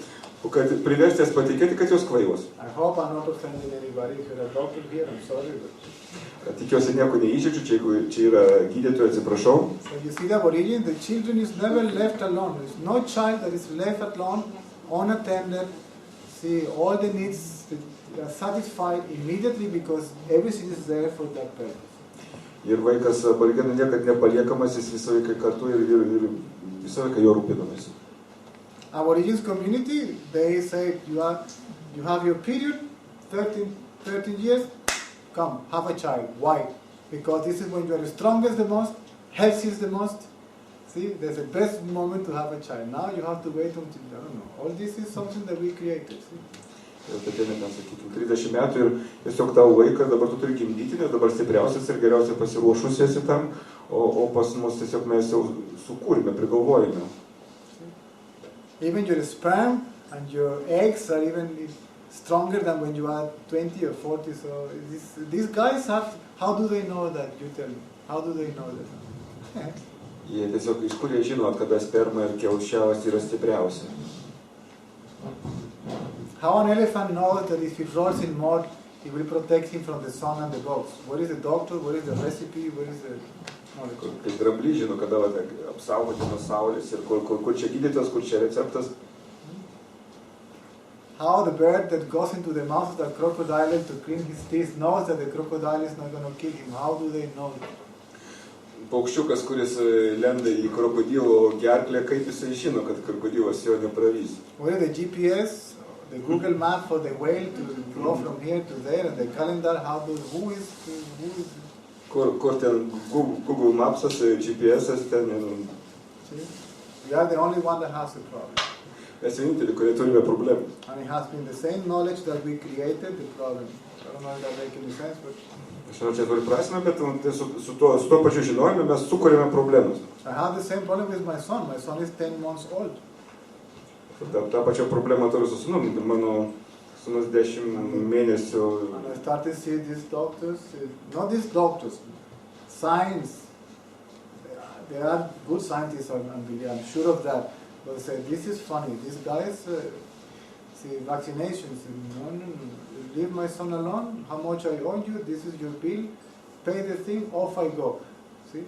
kad priverstės patikėti, kad jūs kvaivos. I hope I'm not offending anybody. If you're a doctor here, I'm sorry. Tikiuosi nieko neįžeidžiu, čia yra gydytoja, atsiprašau. So you see the Aborigine, the children is never left alone. There is no child that is left alone, unattended. See, all the needs are satisfied immediately because everything is there for that purpose. Ir vaikas aborigenų niekad nepaliekamas, jis visą laiką kartu ir visą laiką jo rūpinamasi. Aborigines community, they say you have your period, 13 years, come, have a child. Why? Because this is when you are strongest the most, healthiest the most. See, there's the best moment to have a child. Now you have to wait until, I don't know, all this is something that we created. See? Ir atėmė, sakykime, 30 metų ir tiesiog tavo vaikas, dabar tu turi gimdyti, nes dabar stipriausias ir geriausiai pasiruošusi esi tam, o pas mus tiesiog mes jau sukūrėme, prigalvojame. Even your sperm and your eggs are even stronger than when you are 20 or 40. So these guys have, how do they know that? You tell me. How do they know that? Jie tiesiog iš kur jie žino, kada sperma ir kiaušiaus yra stipriausia. How an elephant knows that if he rolls in mud, it will protect him from the sun and the bugs? What is the doctor? What is the recipe? What is the knowledge? Kaip dramblys žino, kada apsaugoti nuo saulės ir kur čia gydytas, kur čia receptas. How the bird that goes into the mouth of the crocodile to clean his teeth knows that the crocodile is not going to kill him? How do they know that? Paukščiukas, kuris lenda į krokodilo gerklę, kaip jisai žino, kad krokodilas jo nepravys. What is the GPS? The Google map for the whale to go from here to there, and the calendar, who is Kur ten Google Mapsas, GPS'as ten. See? We are the only one that has a problem. Mes vieninteliai, kurie turime problemų. And it has been the same knowledge that we created the problem. I don't know if that makes any sense, but Aš žinau, čia turi prasme, bet su tuo pačiu žinojimu mes sukūrėme problemas. I have the same problem with my son. My son is 10 months old. Ta pačia problema turiu su sūnumi. Mano sūnus 10 mėnesių. And I started seeing these doctors, not these doctors, science. They are good scientists, I'm sure of that. But they say, this is funny. These guys, see, vaccinations. No, leave my son alone. How much I owe you? This is your bill. Pay the thing. Off I go. See?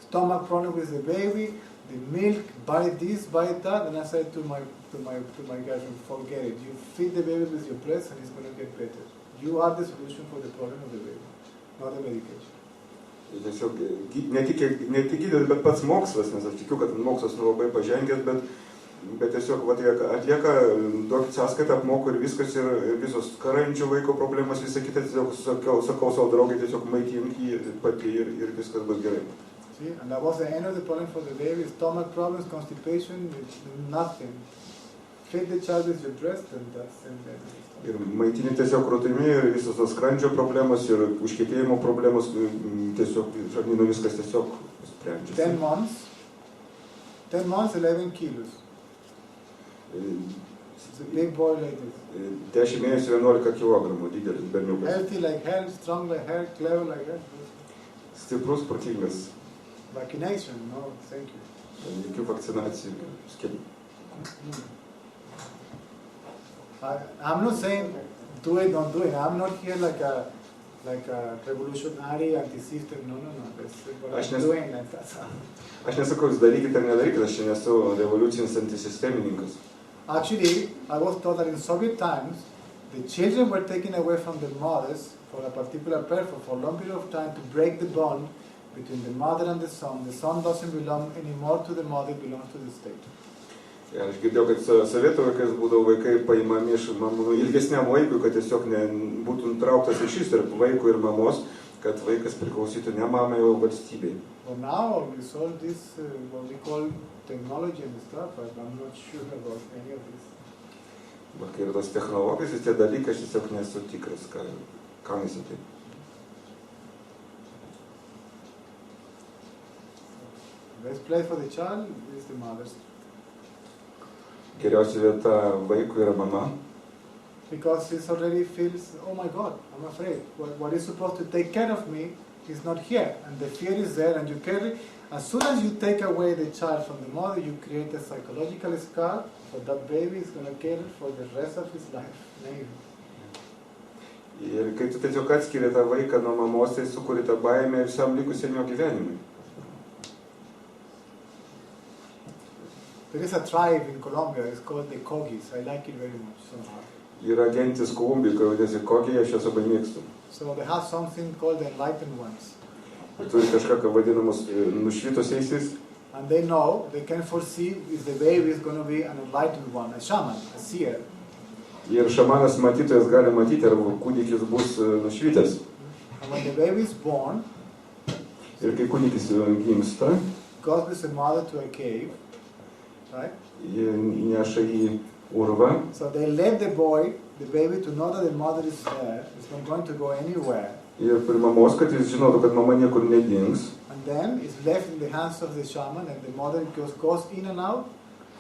stomach problem with the baby, the milk, buy this, buy that, and I said to my girlfriend, forget it. You feed the baby with your breast and it's going to get better. You are the solution for the problem of the baby, not the medication. Tiesiog ne tik gydytojas, bet pats mokslas, nes aš tikiu, kad mokslas labai pažengęs, bet tiesiog atlieka, duokit sąskaitą, apmoko ir viskas, ir visos karančio vaiko problemas, visą kitą, tiesiog sakau savo draugai, tiesiog maitink jį pati ir viskas bus gerai. See? And that was the end of the problem for the baby, stomach problems, constipation, nothing. Feed the child with your breast and that's it. Ir maitini tiesiog krūtimi, ir visos tos skrandžio problemos, ir užkietėjimo problemos, tiesiog, žarnyno viskas tiesiog sprendžiasi. 10 months, 11 kilos. It's a big boy like this. 10 mėnesių 11 kilogramų, didelis berniukas. Healthy like hell, strong like hell, clever like hell. Stiprus, protingas. Vaccination, no, thank you. Jokių vakcinacijų, skiepų. I'm not saying do it, don't do it. I'm not here like a revolutionary anti-system. No. That's what I'm doing. Aš nesakau, jūs darykit ar nedarykit, aš čia nesu revoliucinis antisistemininkas. Actually, I was taught that in Soviet times, the children were taken away from their mothers for a particular purpose, for a long period of time, to break the bond between the mother and the son. The son doesn't belong anymore to the mother, it belongs to the state. Ja, aš girdėjau, kad sovietų laikais būdavo vaikai paimami iš mamų ilgesniam laikui, kad tiesiog būtų nutrauktas ryšys tarp vaiko ir mamos, kad vaikas priklausytų ne mamai, o valstybei. But now, with all this, what we call technology and stuff, I'm not sure about any of this. Bet kai yra tos technologijos, tie dalykai, aš tiesiog nesu tikras, kam jis tai. The best place for the child is the mother's. Geriausia vieta vaikui yra mama. Because he already feels, oh my God, I'm afraid. What is supposed to take care of me is not here. And the fear is there, and you carry. As soon as you take away the child from the mother, you create a psychological scar for that baby is going to carry for the rest of his life. Maybe. Ir kai tu tiesiog atskiri tą vaiką nuo mamos, tai sukuri tą baimę visam likusiam jo gyvenimui. There is a tribe in Colombia, it's called the Kogis. I like it very much. Yra gentis Kolumbijoje, kai vadinasi Kogiai, aš jas labai mėgstu. So they have something called the enlightened ones. Ir turi kažką, ką vadinamus nušvitusiaisiais. And they know, they can foresee if the baby is going to be an enlightened one, a shaman, a seer. Ir šamanas matytojas gali matyti, ar kūdikis bus nušvitęs. And when the baby is born, ir kai kūdikis gimsta, goes with the mother to a cave, right? Jie įneša į urvą. So they let the boy, the baby, to know that the mother is there. It's not going to go anywhere. Ir prie mamos, kad jis žinotų, kad mama niekur nedings. And then it's left in the hands of the shaman, and the mother goes in and out,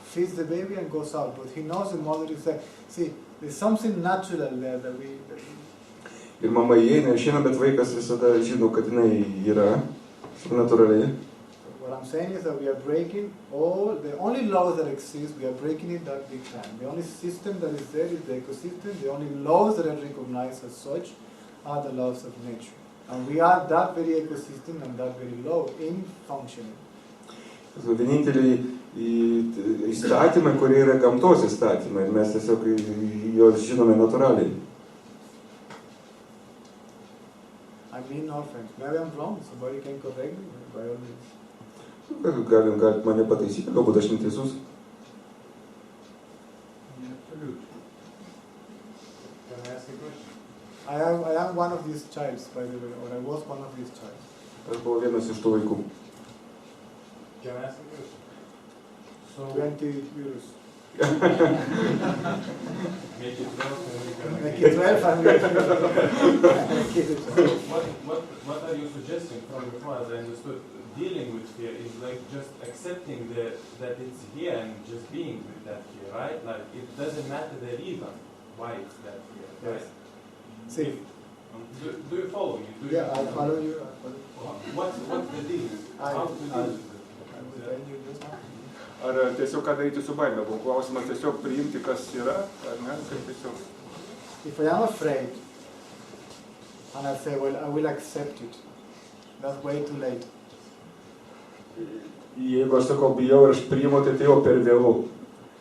feeds the baby and goes out. But he knows the mother is there. See, there's something natural there that we Ir mama įeina, išeina, bet vaikas visada žino, kad jinai yra natūraliai. What I'm saying is that we are breaking the only laws that exist, we are breaking it that big time. The only system that is there is the ecosystem. The only laws that are recognized as such are the laws of nature. And we are that very ecosystem and that very law in functioning. Vieninteliai įstatymai, kurie yra gamtos įstatymai, ir mes tiesiog juos žinome natūraliai. I mean no offense. Maybe I'm wrong. Somebody can correct me by all means. Galit mane pataisyti, galbūt aš neteisus. Can I ask a question? I am one of these childs, by the way, or I was one of these childs. Aš buvau vienas iš tų vaikų. Can I ask a question? So 20 euros. make it 12 and we can Make it 12 and make it 12. What are you suggesting from before, as I understood? Dealing with fear is like just accepting that it's here and just being with that fear, right? Like it doesn't matter the reason why it's that fear, right? Yes. See. Do you follow me? Yeah, I follow you. What's the deal? How to deal with it? I will tell you just now. Ar tiesiog ką daryti su baime? Buvo klausimas tiesiog priimti, kas yra, ar ne? Kaip tiesiog... If I am afraid, and I say, well, I will accept it, that's way too late. Jeigu aš sakau bijau ir aš priimu, tai jau per vėlų.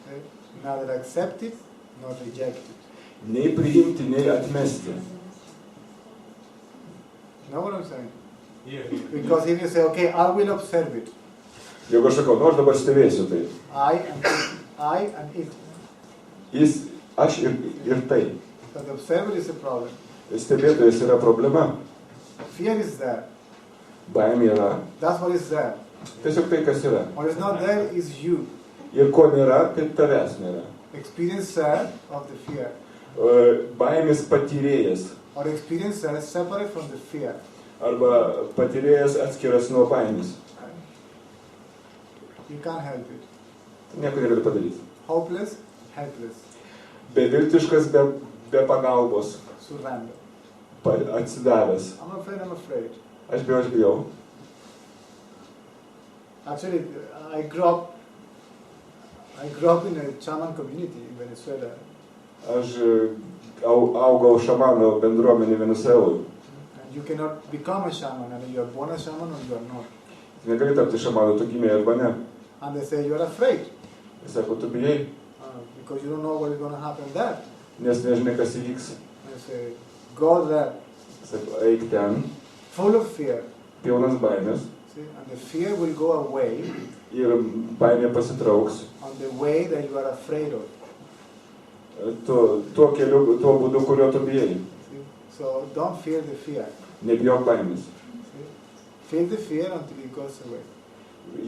Okay? Neither accept it nor reject it. Nei priimti, nei atmesti. Know what I'm saying? Yeah. Because if you say, okay, I will observe it, Jeigu aš sakau, aš dabar stebėsiu tai. I and it. Aš ir tai. But the observer is a problem. Stebėtojas yra problema. Fear is there. Baimė yra. That's what is there. Tiesiog tai, kas yra. What is not there is you. Ir ko nėra, tai tavęs nėra. Experiencer of the fear. Baimės patyrėjas. Or experiencer separate from the fear. Arba patyrėjas atskiras nuo baimės. You can't help it. Nieko negali padaryti. Hopeless, helpless. Beviltiškas, be pagalbos. Surrender. Atsidavęs. I'm afraid. Aš bijau. Actually, I grew up in a shaman community in Venezuela. Aš augau šamano bendruomenį Venezueloj. And you cannot become a shaman, and you are born a shaman or you are not. Negali tapti šamanu, tu gimė arba ne. And they say you are afraid. Jis sako, tu bijai, because you don't know what is going to happen there. nes nežinai, kas įvyks. And they say, go there, Sako, eik ten, full of fear. pilnas baimės, See? And the fear will go away ir baimė pasitrauks. on the way that you are afraid of. Tuo keliu, tuo būdu, kurio tu bijai. See? So don't fear the fear. Nebijok baimės. See? Feel the fear until it goes away.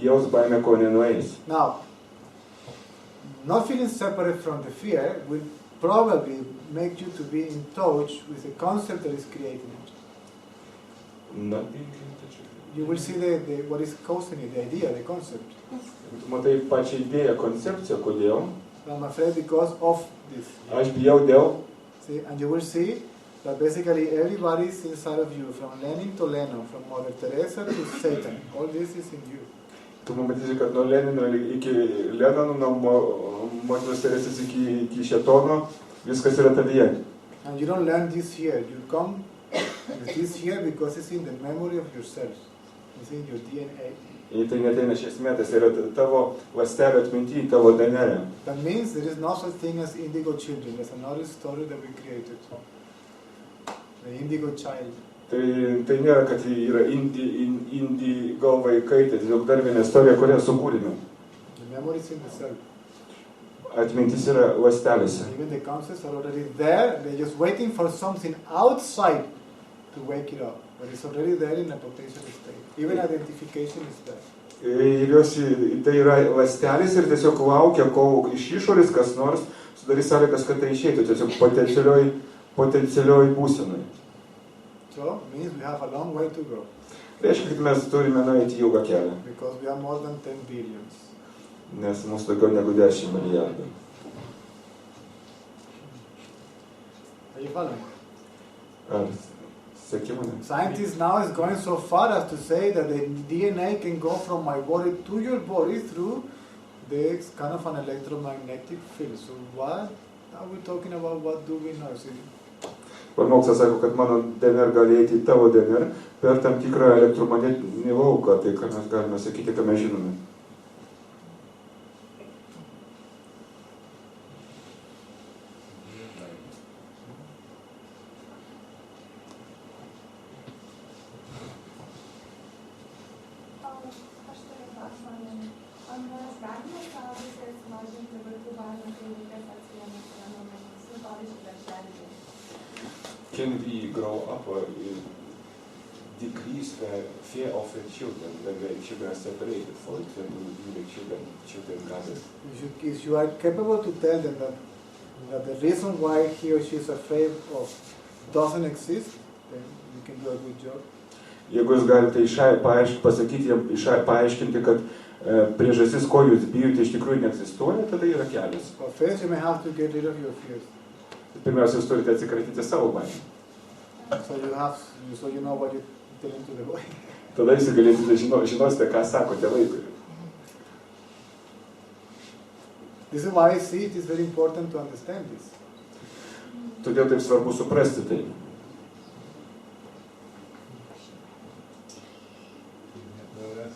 Jaus baimę, ko nenueis. Now, not feeling separate from the fear will probably make you to be in touch with the concept that is creating it. Na, You will see what is causing it, the idea, the concept. matai pačią idėją, koncepciją, kodėl. So I'm afraid because of this. Aš bijau dėl. See? And you will see that basically everybody is inside of you, from Lenin to Lennon, from Mother Teresa to Satan. All this is in you. Tu pamatysi, kad nuo Lenino iki Lenono, nuo motinos Teresės iki Šėtono, viskas yra tavyje. And you don't learn this here. You come with this here because it's in the memory of yourself. It's in your DNA. Ir tai neteina šiais metais, tai yra tavo ląstelio atminty, tavo DNR. That means there is no such thing as indigo children. There's another story that we created. The indigo child. Tai nėra, kad yra indigo vaikai, tai tiesiog dar viena istorija, kurią sukūrėme. The memory is in the self. Atmintis yra ląstelėse. Even the concepts are already there. They're just waiting for something outside to wake it up. But it's already there in a potential state. Even identification is there. Ir jos, tai yra ląstelės ir tiesiog laukia, kol iš išorės kas nors sudarys sąlygas, kad tai išeitų, tiesiog potencialioj būsenoj. So, it means we have a long way to go. Reiškia, kad mes turime nueiti ilgą kelią, Because we are more than 10 billions. nes mūsų daugiau negu 10 milijardų. Are you following? Ar seki mane? Scientists now is going so far as to say that the DNA can go from my body to your body through this kind of an electromagnetic field. So what are we talking about? What do we know? See? Mokslas sako, kad mano DNR gali eiti į tavo DNR per tam tikrą elektromagnetinį lauką, tai ką mes galime sakyti, ką mes žinome. Aš turiu klausimą. Ar mes galime sau visais mažinti vaikų baimę, kai vaikas atsijėmė fenomenus? Pavyzdžiui, darželyje. Can we grow up decrease the fear of the children when the children are separated, for example, in the children gathered? If you are capable to tell them that the reason why he or she is afraid of doesn't exist, then you can do a good job. Jeigu jūs galite pasakyti, paaiškinti, kad priežastis, ko jūs bijote, iš tikrųjų neegzistuoja, tada yra kelias. But first you may have to get rid of your fears. Pirmiausia, jūs turite atsikratyti savo baimę. So you know what you're telling to the boy. Tada jūs galėsite žinosite, ką sakote vaikui. This is why I see it is very important to understand this. Todėl taip svarbu suprasti tai. Savęs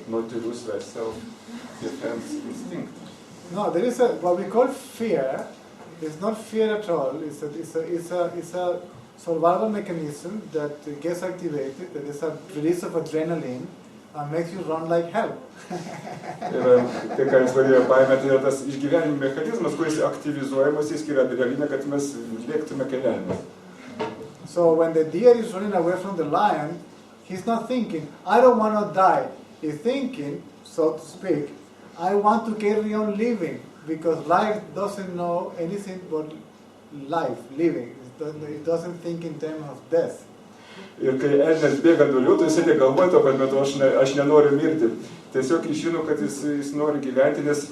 not to lose their self-defense instinct. No, there is what we call fear. It's not fear at all. It's a survival mechanism that gets activated. That is a release of adrenaline and makes you run like hell. Ir tai, ką jis vadina baimė, tai yra tas išgyvenimo mechanizmas, kuris aktyvizuojamas, jis skiria adrenaliną, kad mes lėktume keliavime. So when the deer is running away from the lion, he's not thinking, I don't want to die. He's thinking, so to speak, I want to carry on living, because life doesn't know anything but life, living. It doesn't think in terms of death. Ir kai elnias bėga toliau, tai jisai negalvoja to, kad metu aš nenoriu mirti. Tiesiog žino, kad jis nori gyventi, nes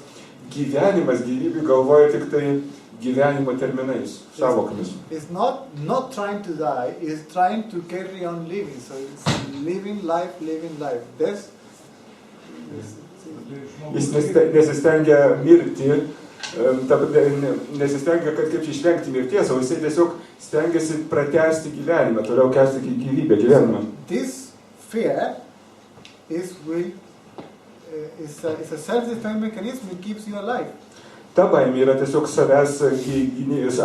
gyvenimas, gyvybė galvoja tik tai gyvenimo terminais, savokomis. It's not trying to die, it's trying to carry on living. So it's living life. Death. Jis nesistengia mirti, nesistengia, kad kaip išvengti mirties, o jisai tiesiog stengiasi pratęsti gyvenimą, toliau kęsti gyvybę. This fear is a self-defense mechanism that keeps you alive. Ta baimė yra tiesiog savęs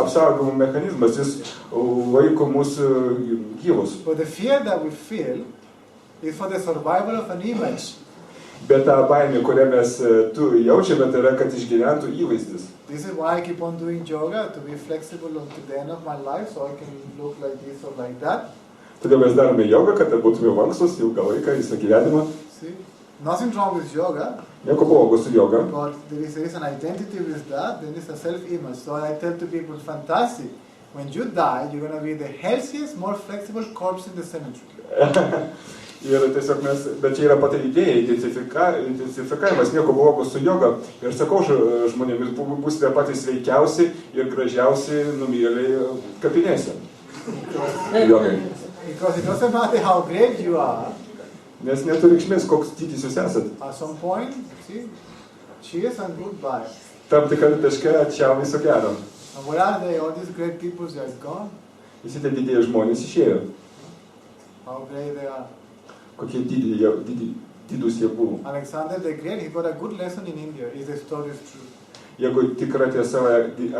apsaugojimo mechanizmas, jis laiko mūsų gyvus. But the fear that we feel is for the survival of an image. Bet ta baimė, kurią mes jaučiame, tai yra, kad išgyventų įvaizdis. This is why I keep on doing yoga, to be flexible until the end of my life, so I can look like this or like that. Todėl mes darome jogą, kad būtume lankstus ilgą laiką, visą gyvenimą. See? Nothing wrong with yoga. Nieko blogo su joga. But there is an identity with that, then it's a self-image. So I tell to people, fantastic. When you die, you're going to be the healthiest, more flexible corpse in the cemetery. Ir tiesiog bet čia yra pati idėja, identifikavimas, nieko blogo su joga. Ir sakau žmonėmis, būsite patys sveikiausi ir gražiausi numirėliai kapinėse. Jogai. Because it doesn't matter how great you are. Nes neturi reikšmės, koks didis jūs esat. At some point, see, cheers and goodbye. Tam tikram taške, čiau, viso gero. And where are they? All these great people just gone? Visi tie didieji žmonės išėjo. How great they are. Kokie didus jie buvo. Alexander the Great, he got a good lesson in India, if the story is true. Jeigu tikra tiesa,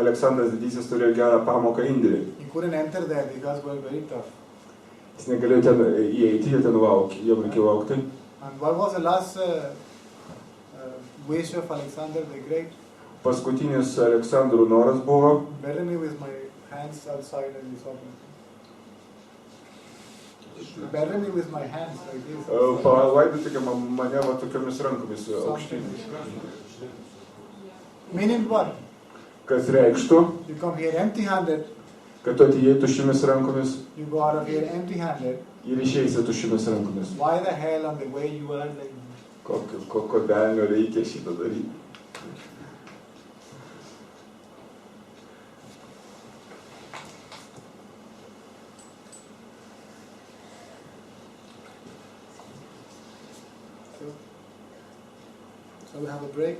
Aleksandras Didysis turėjo gerą pamoką Indijoje. He couldn't enter there because it was very tough. Jis negalėjo ten įeiti, jie ten jam reikėjo laukti. And what was the last wish of Alexander the Great? Paskutinis Aleksandro noras buvo. Bury me with my hands outside and this open. Bury me with my hands like this. Palaidokite mane va tokiomis rankomis aukštyn. Meaning what? Kas reikštų, You come here empty-handed, kad tu atėjai tuščiomis rankomis you go out of here empty-handed. ir išeisi tuščiomis rankomis. Why the hell on the way you are like? Kokio velnio reikia šitą daryti? So we have a break.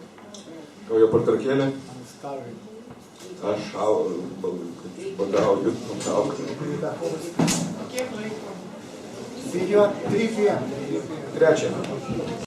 Kaujo pertraukėlė. I'm starving. Aš badauju. See you at 3 p.m. 3.